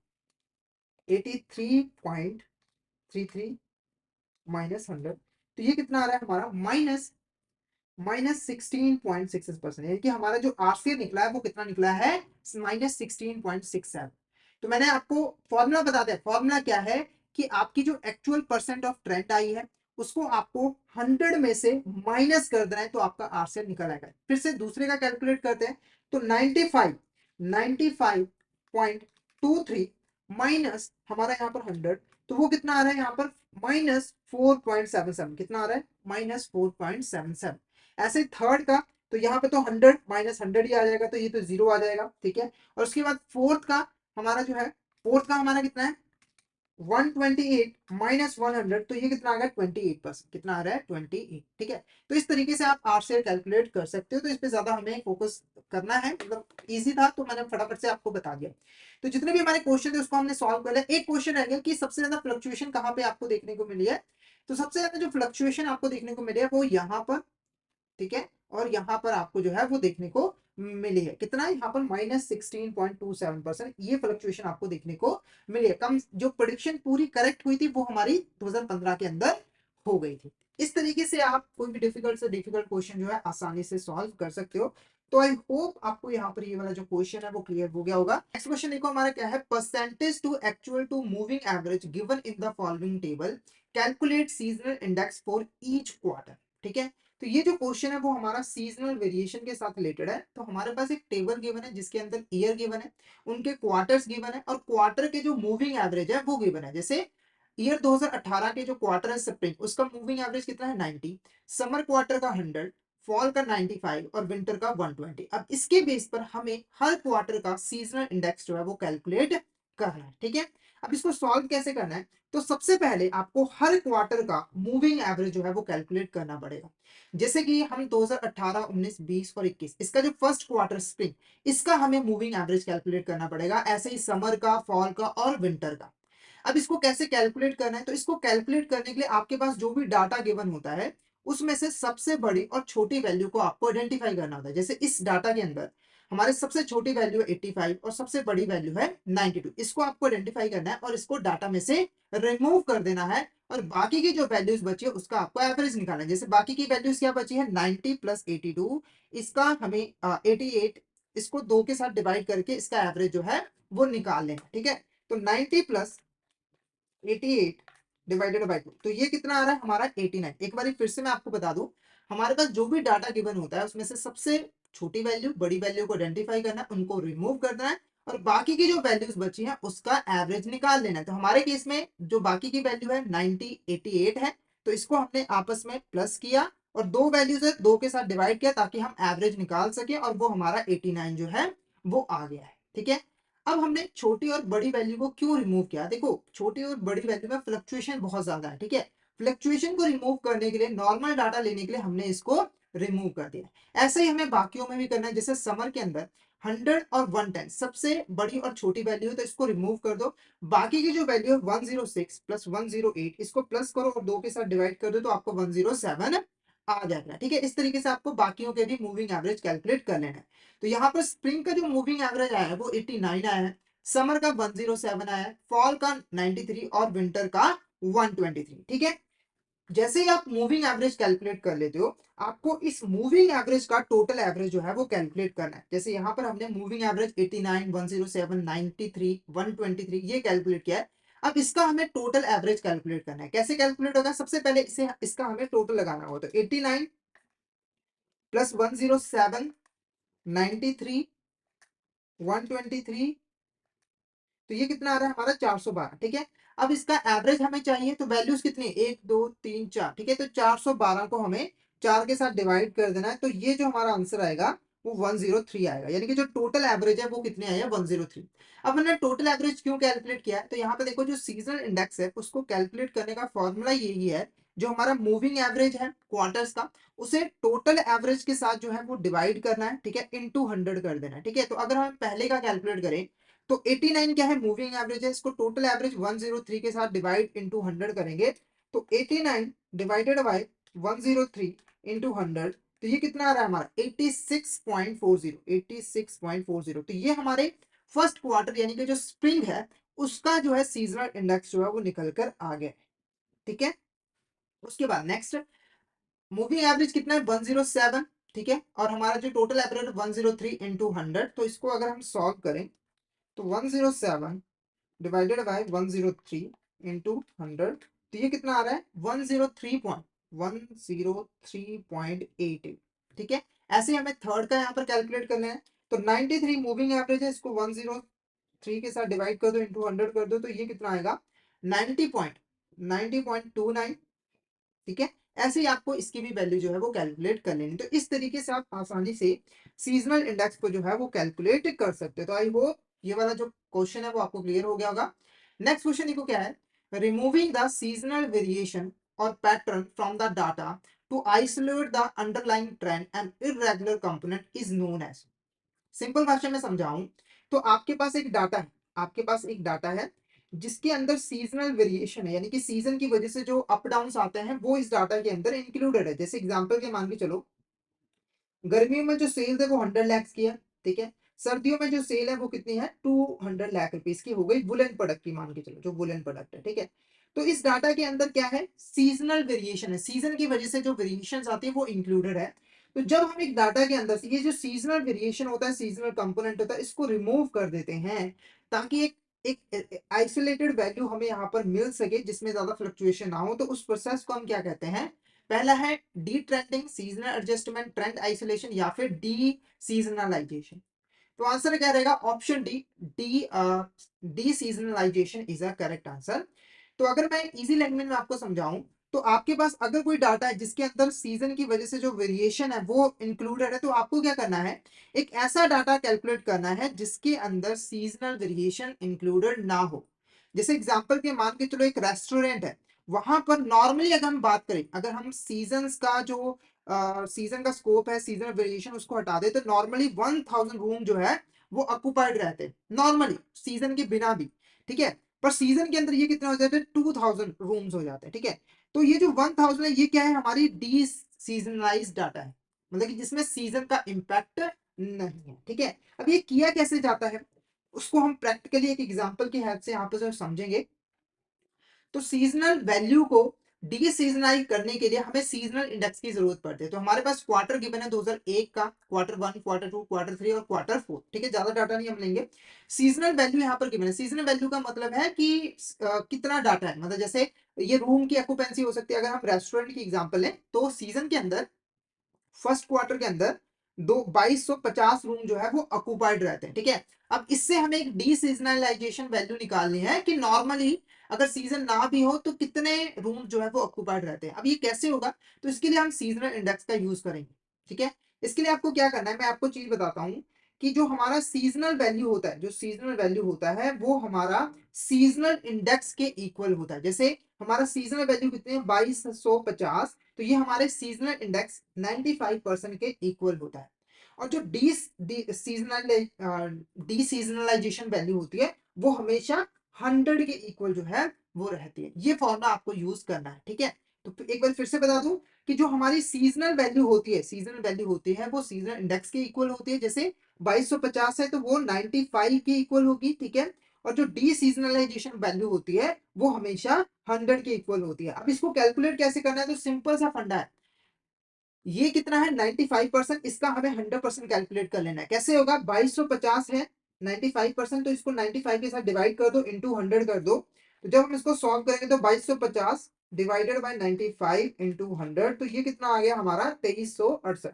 83.33 माइनस 100, तो ये कितना आ रहा है हमारा -16.66%, यानी कि हमारा जो आरसीआर निकला है वो कितना निकला है -16.67। तो मैंने आपको फॉर्मूला बता दिया। फॉर्मूला क्या है कि आपकी जो एक्चुअल परसेंट ऑफ ट्रेंड आई है उसको आपको 100 में से माइनस कर देना है, तो आपका आरसीआर निकल आएगा। फिर से दूसरे का कैलकुलेट करते हैं। तो 95.23 माइनस हमारा यहाँ पर 100, तो वो कितना आ रहा है यहाँ पर -4.77। कितना आ रहा है -4.77। ऐसे थर्ड का, तो यहाँ पे तो 100 माइनस 100 ही आ जाएगा, तो ये तो जीरो आ जाएगा। ठीक है, और उसके बाद फोर्थ का हमारा जो है, फोर्थ का हमारा कितना है 128 माइनस 100, तो ये कितना आ गया 28%। कितना आ रहा है 28। ठीक है, तो इस तरीके से आप आरसीआर कैलकुलेट कर सकते हो। तो इस पे ज्यादा हमें फोकस करना है, मतलब इजी था तो मैंने फटाफट से आपको बता दिया। तो जितने भी हमारे क्वेश्चन थे उसको हमने सॉल्व कर लिया। एक क्वेश्चन रह गया कि सबसे ज्यादा फ्लक्चुएशन कहाँ पे आपको देखने को मिली है। तो सबसे ज्यादा जो फ्लक्चुएशन आपको देखने को मिली है वो यहाँ पर, ठीक है, और यहाँ पर आपको जो है वो देखने को मिली है। कितना है यहाँ पर -16.27%, ये फ्लक्चुएशन आपको देखने को मिली है। कम जो प्रेडिक्शन पूरी करेक्ट हुई थी वो हमारी 2015 के अंदर हो गई थी। इस तरीके से आप कोई भी डिफिकल्ट से डिफिकल्ट क्वेश्चन जो है आसानी से सॉल्व कर सकते हो। तो आई होप आपको यहाँ पर ये वाला जो क्वेश्चन है वो क्लियर हो गया होगा। नेक्स्ट क्वेश्चन देखो हमारा क्या है, percentage to actual to moving average given in the following table, calculate seasonal index for each quarter. ठीक है, तो ये जो क्वेश्चन है वो हमारा सीजनल वेरिएशन के साथ रिलेटेड है। तो हमारे पास एक टेबल गिवन है जिसके अंदर ईयर गिवन है, उनके क्वार्टर्स गिवन है, और क्वार्टर के जो मूविंग एवरेज है वो गिवन है। जैसे ईयर 2018 के जो क्वार्टर है स्प्रिंग, उसका मूविंग एवरेज कितना है 90, समर क्वार्टर का 100, फॉल का 95 और विंटर का 120। अब इसके बेस पर हमें हर क्वार्टर का सीजनल इंडेक्स जो है वो कैलकुलेट करना है। ठीक है, अब इसको सॉल्व कैसे करना है, तो सबसे पहले आपको हर क्वार्टर का मूविंग एवरेज जो है वो कैलकुलेट करना पड़ेगा। जैसे कि हम 2018, 19, 20 और 21, इसका जो फर्स्ट क्वार्टर स्प्रिंग, इसका हमें मूविंग एवरेज कैलकुलेट करना पड़ेगा। ऐसे ही समर का, फॉल का और विंटर का। अब इसको कैसे कैलकुलेट करना है, तो इसको कैलकुलेट करने के लिए आपके पास जो भी डाटा गिवन होता है उसमें से सबसे बड़ी और छोटी वैल्यू को आपको आइडेंटिफाई करना होता है। जैसे इस डाटा के अंदर हमारे सबसे छोटी वैल्यू है 85 और सबसे बड़ी वैल्यू है 92। इसको आपको आइडेंटिफाई करना है और इसको डाटा में से रिमूव कर देना है और बाकी की जो वैल्यूज बची है उसका आपको एवरेज निकालना है। जैसे बाकी की वैल्यूज क्या बची है 90 प्लस 82, इसका हमें 88, इसको 2 के साथ डिवाइड करके इसका एवरेज जो है वो निकाल लेना। ठीक है, तो 90 प्लस 88 डिवाइडेड बाय 2, तो ये कितना आ रहा है हमारा 89। एक बार फिर से मैं आपको बता दूं, हमारे पास जो भी डाटा गिवन होता है उसमें से सबसे छोटी वैल्यू बड़ी वैल्यू को आइडेंटिफाई करना है, उनको रिमूव करना है और बाकी की जो वैल्यूज बची हैं उसका एवरेज निकाल लेना है। तो हमारे केस में जो बाकी की वैल्यू है 90 88 है, तो इसको हमने आपस में प्लस किया और दो वैल्यूज है दो के साथ डिवाइड किया ताकि हम एवरेज निकाल सके और वो हमारा 89 जो है वो आ गया है। ठीक है, अब हमने छोटी और बड़ी वैल्यू को क्यों रिमूव किया, देखो छोटी और बड़ी वैल्यू में फ्लक्चुएशन बहुत ज्यादा है। ठीक है, फ्लक्चुएशन को रिमूव करने के लिए, नॉर्मल डाटा लेने के लिए हमने इसको रिमूव कर दिया। ऐसे ही हमें बाकियों में भी करना है। जैसे समर के अंदर 100 और 110 सबसे बड़ी और छोटी वैल्यू है, तो इसको रिमूव कर दो। बाकी की जो वैल्यू है 106 प्लस 108, इसको प्लस करो और 2 के साथ डिवाइड कर दो तो आपको 107 आ जाएगा। ठीक है, इस तरीके से आपको बाकियों के भी मूविंग एवरेज कैलकुलेट कर लेना है। तो यहाँ पर स्प्रिंग का जो मूविंग एवरेज आया है वो 89 आया है, समर का 107 आया है, फॉल का 93 और विंटर का 123। ठीक है, जैसे ही आप मूविंग एवरेज कैलकुलेट कर लेते हो, आपको इस मूविंग एवरेज का टोटल एवरेज जो है वो कैलकुलेट करना है। जैसे यहाँ पर हमने मूविंग एवरेज 89 107 93 123 ये कैलकुलेट किया है। अब इसका हमें टोटल एवरेज कैलकुलेट करना है। कैसे कैलकुलेट होगा, सबसे पहले इसे इसका हमें टोटल लगाना होगा। तो 89 प्लस 107 93 123, तो ये कितना आ रहा है हमारा 412। ठीक है, अब इसका एवरेज हमें चाहिए, तो वैल्यूज कितनी, 1 2 3 4। ठीक है, तो 412 को हमें 4 के साथ डिवाइड कर देना है, तो ये जो हमारा आंसर आएगा वो 103 आएगा। यानी कि जो टोटल एवरेज है वो कितने आया, 103। अब हमने टोटल एवरेज क्यों कैलकुलेट किया है, तो यहाँ पे देखो जो सीजनल इंडेक्स है उसको कैलकुलेट करने का फॉर्मूला यही है, जो हमारा मूविंग एवरेज है क्वार्टर्स का, उसे टोटल एवरेज के साथ जो है वो डिवाइड करना है। ठीक है, इनटू 100 कर देना है। ठीक है, तो अगर हम पहले का कैलकुलेट करें तो 89 क्या है, मूविंग एवरेज है, इसको टोटल एवरेज 103 के साथ डिवाइड इनटू 100 करेंगे तो 89 डिवाइडेड बाय 103 इनटू 100, तो ये कितना आ रहा है हमारा 86.40 86.40। तो ये हमारे फर्स्ट क्वार्टर यानी कि जो स्प्रिंग है उसका जो है सीजनल इंडेक्स जो है वो निकल कर आ गया। ठीक है, उसके बाद नेक्स्ट मूविंग एवरेज कितना है 107। ठीक है, और हमारा जो टोटल एवरेज 103 इंटू 100, तो इसको अगर हम सॉल्व करें तो 107 डिवाइडेड बाय 103 इंटू 100, तो ये कितना आ रहा है 103.103.88। ठीक है, ऐसे ही हमें थर्ड का यहाँ पर कैलकुलेट करना है। तो 93 मूविंग एवरेज है, इसको 103 के साथ डिवाइड कर दो इंटू 100 कर दो, तो ये कितना आएगा 90.29। ठीक है, ऐसे ही आपको इसकी भी वैल्यू जो है वो कैलकुलेट कर लेनी। तो इस तरीके से आप आसानी से सीजनल इंडेक्स को जो है वो कैलकुलेट कर सकते हो। तो आई होप ये वाला जो क्वेश्चन है वो आपको क्लियर हो गया होगा। नेक्स्ट क्वेश्चन देखो क्या है, रिमूविंग द सीजनल वेरिएशन और pattern from the data to isolate the underlying trend and irregular component is known as. Simple भाषा में समझाऊं तो आपके पास एक डाटा है, आपके पास एक डाटा है जिसके अंदर सीजनल वेरिएशन है, यानी कि सीजन की वजह से जो अप डाउन आते हैं वो इस डाटा के अंदर इंक्लूडेड है। जैसे एग्जांपल के मान के चलो, गर्मियों में जो सेल है वो 100 लाख की है। ठीक है, सर्दियों में जो सेल है वो कितनी है 200 लाख रुपीज की हो गई, वुलन प्रोडक्ट की मान के चलो, जो वुलन प्रोडक्ट है। ठीक है, तो इस डाटा के अंदर क्या है, सीजनल वेरिएशन है, सीजन की वजह से जो वेरिएशन आती है वो इंक्लूडेड है। तो जब हम एक डाटा के अंदर से ये जो सीजनल वेरिएशन होता है, सीजनल कंपोनेंट होता है, इसको रिमूव कर देते हैं ताकि एक एक आइसोलेटेड वैल्यू हमें यहाँ पर मिल सके जिसमें ज्यादा फ्लक्चुएशन ना हो, तो उस प्रोसेस को हम क्या कहते हैं, पहला है detrending, seasonal adjustment, trend isolation या फिर डी सीजनलाइजेशन। तो आंसर क्या रहेगा, option D, D deseasonalization is a correct answer. तो अगर मैं इजी लैंग्वेज में आपको समझाऊं तो आपके पास अगर कोई डाटा है जिसके अंदर सीजन की वजह से जो वेरिएशन है वो इंक्लूडेड है, तो आपको क्या करना है, एक ऐसा डाटा कैलकुलेट करना है जिसके अंदर सीजनल वेरिएशन इंक्लूडेड ना हो। जैसे एग्जांपल के मान के चलो एक रेस्टोरेंट है, वहां पर नॉर्मली अगर हम बात करें, अगर हम सीजन का जो सीजन का स्कोप है, सीजनल वेरिएशन उसको हटा दे, तो नॉर्मली 1000 रूम जो है वो ऑक्युपाइड रहते हैं नॉर्मली सीजन के बिना भी। ठीक है, पर सीजन के अंदर ये कितने हो जाते हैं 2000 रूम्स हो जाते हैं। ठीक है, तो ये जो 1000 है ये क्या है, हमारी डी सीजनलाइज डाटा है, मतलब कि जिसमें सीजन का इम्पैक्ट नहीं है। ठीक है, अब ये किया कैसे जाता है उसको हम प्रैक्टिकली एक एग्जांपल की हेल्प से यहाँ पे जो समझेंगे। तो सीजनल वैल्यू को डीसीजनलाइज करने के लिए हमें सीजनल इंडेक्स की जरूरत पड़ती है। तो हमारे पास क्वार्टर गिवन है 2001 का, क्वार्टर 1, क्वार्टर 2, क्वार्टर 3 और क्वार्टर 4। ठीक है, ज्यादा डाटा नहीं हम लेंगे। सीजनल वैल्यू यहाँ पर गिवन है। सीजनल वैल्यू का मतलब है कि कितना डाटा है, मतलब जैसे ये रूम की ऑक्यूपेंसी हो सकती है। अगर हम रेस्टोरेंट की एग्जांपल लें तो सीजन के अंदर फर्स्ट क्वार्टर के अंदर 2250 रूम जो है वो ऑक्यूपाइड रहते हैं। ठीक है, अब इससे हमें एक डीसीजनलाइजेशन वैल्यू निकालनी है कि नॉर्मली अगर सीजन ना भी हो तो कितने रूम जो है वो ऑक्यूपाइड रहते हैं। अब ये कैसे होगा, तो इसके लिए हम सीजनल इंडेक्स का यूज करेंगे। ठीक है, इसके लिए आपको क्या करना है, मैं आपको चीज बताता हूँ कि जो हमारा सीजनल वैल्यू होता है, जो सीजनल वैल्यू होता है वो हमारा सीजनल इंडेक्स के इक्वल होता है। जैसे हमारा सीजनल वैल्यू कितने हैं, 2250, तो ये हमारे सीजनल इंडेक्स 95% के इक्वल होता है। और जो डी सीजनलाइजेशन वैल्यू होती है वो हमेशा 100 के इक्वल जो है वो रहती है। ये फॉर्मूला आपको यूज करना है। ठीक है, तो एक बार फिर से बता दूं कि जो हमारी सीजनल वैल्यू होती है, सीजनल वैल्यू होती है वो सीजनल इंडेक्स के इक्वल होती है। जैसे 2250 है तो वो 95 के इक्वल होगी। ठीक है, और जो डी सीजनलाइजेशन वैल्यू होती है वो हमेशा 100 के इक्वल होती है। अब इसको कैलकुलेट कैसे करना है, तो सिंपल सा फंडा है। ये कितना है 95%, इसका हमें 100% कैलकुलेट कर लेना है। कैसे होगा, 2250 है 95%, तो इसको 95 के साथ डिवाइड कर दो, इंटू 100 कर दो। तो जब हम इसको सॉल्व करेंगे तो 2250 डिवाइडेड बाय 95 इंटू 100, तो ये कितना आ गया हमारा 2368,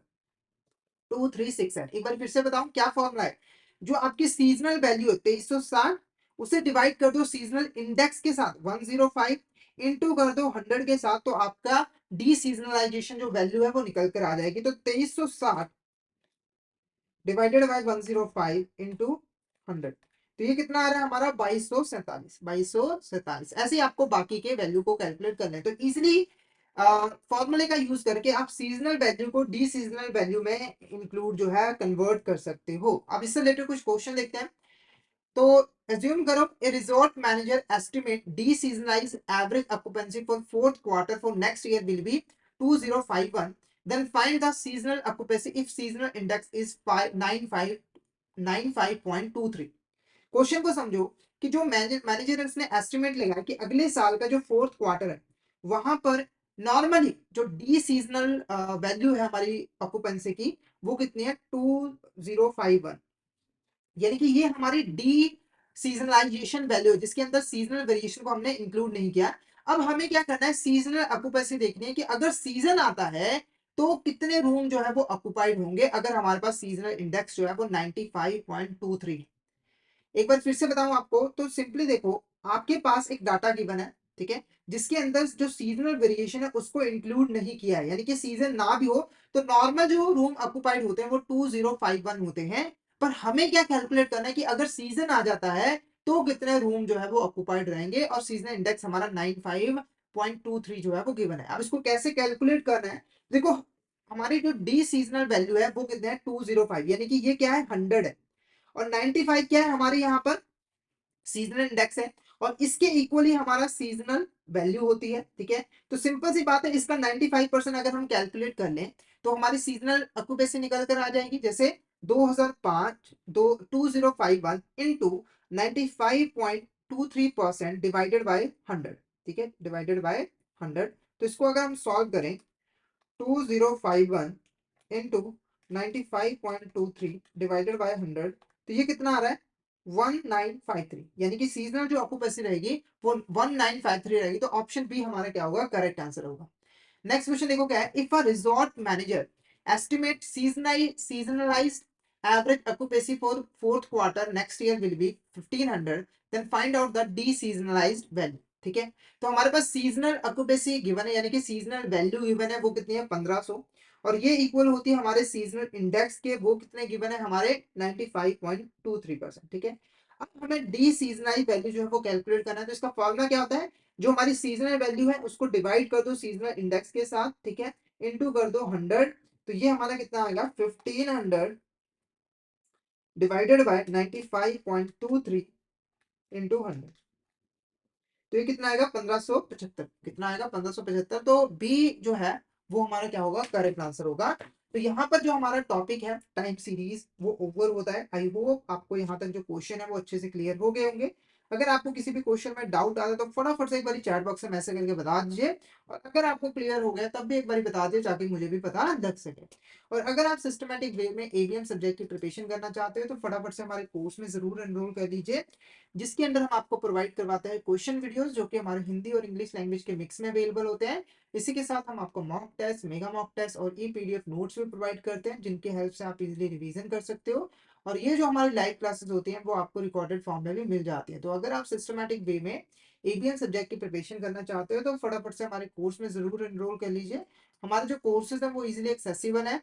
2367। एक बार फिर से बताऊं क्या फॉर्मूला है। जो आपकी सीजनल वैल्यू है 2360, उसे डिवाइड कर दो सीजनल इंडेक्स के साथ 105, इंटू कर दो 100 के साथ, तो आपका डी सीजनलाइजेशन जो वैल्यू है वो निकल कर आ जाएगी। तो 2360 डिवाइडेड बाय 105 इंटू 100, तो ये कितना आ रहा है हमारा 2247, 2247। ऐसे ही आपको बाकी के वैल्यू को कैलकुलेट करना है। तो इजिली फॉर्मूले का यूज करके आप सीजनल वैल्यू को डी सीजनल वैल्यू में इंक्लूड जो है कन्वर्ट कर सकते हो। अब इससे रिलेटेड कुछ क्वेश्चन देखते हैं। तो assume करो a resort manager estimate de-seasonalized average occupancy for fourth quarter for next year will be 2051. Then find the seasonal occupancy if seasonal index is 95.23. Question को समझो कि जो मैनेजर ने एस्टिमेट लगाया कि अगले साल का जो फोर्थ क्वार्टर है वहां पर नॉर्मली जो डी सीजनल वैल्यू है हमारी ऑक्यूपेंसी की वो कितनी है 2051। यानी कि ये हमारी डी सीजनलाइजेशन वैल्यू है जिसके अंदर सीजनल वेरिएशन को हमने इंक्लूड नहीं किया। अब हमें क्या करना है, सीजनल ऑक्यूपेंसी देखनी है कि अगर सीजन आता है तो कितने रूम जो है वो ऑक्यूपाइड होंगे अगर हमारे पास सीजनल इंडेक्स जो है वो 95.23। एक बार फिर से बताऊं आपको, तो सिंपली देखो, आपके पास एक डाटा गिवन है। ठीक है, जिसके अंदर जो सीजनल वेरिएशन है उसको इंक्लूड नहीं किया है, यानी कि सीजन ना भी हो तो नॉर्मल जो रूम ऑक्यूपाइड होते हैं वो 2051 होते हैं। पर हमें क्या कैलकुलेट करना है कि अगर सीजन आ जाता है तो कितने रूम जो है वो ऑक्यूपाइड रहेंगे, और सीजनल इंडेक्स हमारा 95.23 जो है वो गिवन है। अब इसको कैसे कैलकुलेट करना है, देखो हमारी जो डी सीजनल वैल्यू है वो कितने हैं 205, यानी कि ये क्या है 100 है, और 95 क्या है हमारे यहाँ पर सीजनल इंडेक्स है, और इसके इक्वली हमारा सीजनल वैल्यू होती है। ठीक है, तो सिंपल सी बात है, इसका 95% अगर हम कैलकुलेट कर लें तो हमारी सीजनल ऑक्यूपेंसी निकल कर आ जाएगी। जैसे 2005 दो 2051 इंटू 95.23% डिवाइडेड बाय 100। ठीक है, डिवाइडेड बाय 100, तो इसको अगर हम सॉल्व करें 2051 इंटू 95.23 डिवाइडेड बाय 100, तो ये कितना आ रहा है 1953, यानी कि सीजनल जो ऑक्यूपेंसी रहेगी वो 1953 रहेगी। तो ऑप्शन बी हमारा क्या होगा, करेक्ट आंसर होगा। नेक्स्ट क्वेश्चन देखो क्या है, if a resort manager estimate seasonalized average occupancy for fourth quarter next year will be 1500, then find out the deseasonalized value. ठीक है, तो हमारे पास सीजनल ऑक्यूपेंसी गिवन है, यानी कि सीजनल वैल्यू गिवन है वो कितनी है 1500, और ये इक्वल होती है हमारे सीजनल इंडेक्स के, वो कितने गिवन है हमारे 95.23%। ठीक है, अब हमें डी सीजनल वैल्यू जो है वो कैलकुलेट करना है। तो इसका फॉर्मूला क्या होता है, जो हमारी सीजनल वैल्यू है उसको डिवाइड कर दो सीजनल इंडेक्स के साथ। ठीक है, इनटू कर दो 100, तो ये हमारा कितना आएगा 1500 डिवाइडेड बाय 95.23 इंटू 100, तो ये कितना आएगा 1575। कितना आएगा 1575, तो बी जो है वो हमारा क्या होगा, करेक्ट आंसर होगा। तो यहाँ पर जो हमारा टॉपिक है टाइम सीरीज वो ओवर होता है। आई होप आपको यहाँ तक जो क्वेश्चन है वो अच्छे से क्लियर हो गए होंगे। अगर आपको किसी भी क्वेश्चन में डाउट आता है तो फटाफट से एक बार चैट बॉक्स में मैसेज करके बता दीजिए। और अगर आपको क्लियर हो गया तब भी एक बार बता दीजिए ताकि मुझे भी पता लग सके। और अगर आप सिस्टमैटिक वे में एबीएम सब्जेक्ट की प्रिपरेशन करना चाहते हो तो फटाफट से हमारे कोर्स में जरूर एनरोल कर लीजिए, जिसके अंदर हम आपको प्रोवाइड करवाते हैं क्वेश्चन वीडियोस जो कि हमारे हिंदी और इंग्लिश लैंग्वेज के मिक्स में अवेलेबल होते हैं। इसी के साथ हम आपको mock test, mega mock test और ई पीडीएफ नोट्स भी प्रोवाइड करते हैं जिनकी हेल्प से आप इजीली रिवीजन कर सकते हो। और ये जो हमारी लाइव क्लासेस होती हैं वो आपको रिकॉर्डेड फॉर्म में भी मिल जाती हैं। तो अगर आप सिस्टमैटिक वे में एबीएम सब्जेक्ट की प्रिपरेशन करना चाहते हो तो फटाफट से हमारे कोर्स में जरूर एनरोल कर लीजिए। हमारे जो कोर्सेज हैं वो इजीली एक्सेसिबल है।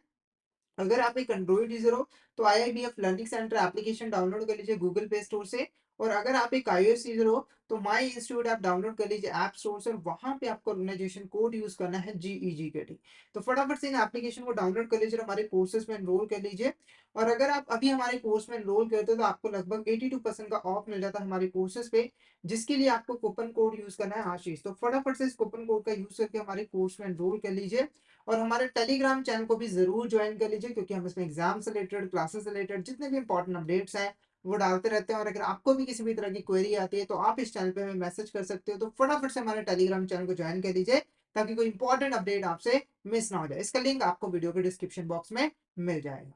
अगर आप एक एंड्रॉइड यूजर हो तो IIBF learning centre application download कर लीजिए गूगल प्ले स्टोर से। और अगर आप एक iOS यूजर हो तो माई इंस्टीट्यूट ऐप डाउनलोड कर लीजिए ऐप स्टोर से, और वहां पे आपको ऑर्गेनाइजेशन कोड यूज करना है GEGKT। तो फटाफट से इन एप्लीकेशन को डाउनलोड कर लीजिए और हमारे कोर्सेज में एनरोल कर लीजिए। और अगर आप अभी हमारे कोर्स में एनरोल करते हो तो आपको लगभग 82% का ऑफ मिल जाता है हमारे कोर्सेज पे, जिसके लिए आपको कूपन कोड यूज करना है आशीष। तो फटाफट से इस कूपन कोड का यूज करके हमारे कोर्स में एनरोल कर लीजिए। और हमारे टेलीग्राम चैनल को भी जरूर ज्वाइन कर लीजिए क्योंकि हम इसमें एग्जाम से रिलेटेड, क्लासेस से रिलेटेड जितने भी इंपॉर्टेंट अपडेट्स हैं वो डालते रहते हैं। और अगर आपको भी किसी भी तरह की क्वेरी आती है तो आप इस चैनल पे हमें मैसेज कर सकते हो। तो फटाफट से हमारे टेलीग्राम चैनल को ज्वाइन कर लीजिए ताकि कोई इंपॉर्टेंट अपडेट आपसे मिस ना हो जाए। इसका लिंक आपको वीडियो के डिस्क्रिप्शन बॉक्स में मिल जाएगा।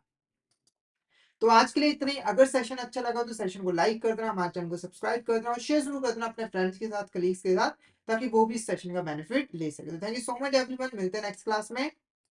तो आज के लिए इतना ही। अगर सेशन अच्छा लगा तो सेशन को लाइक कर देना, हमारे चैनल को सब्सक्राइब कर देना और शेयर जरूर कर देना अपने फ्रेंड्स के साथ, कलीग्स के साथ, ताकि वो भी इस सेशन का बेनिफिट ले सके। तो thank you so much everyone, मिलते हैं नेक्स्ट क्लास में।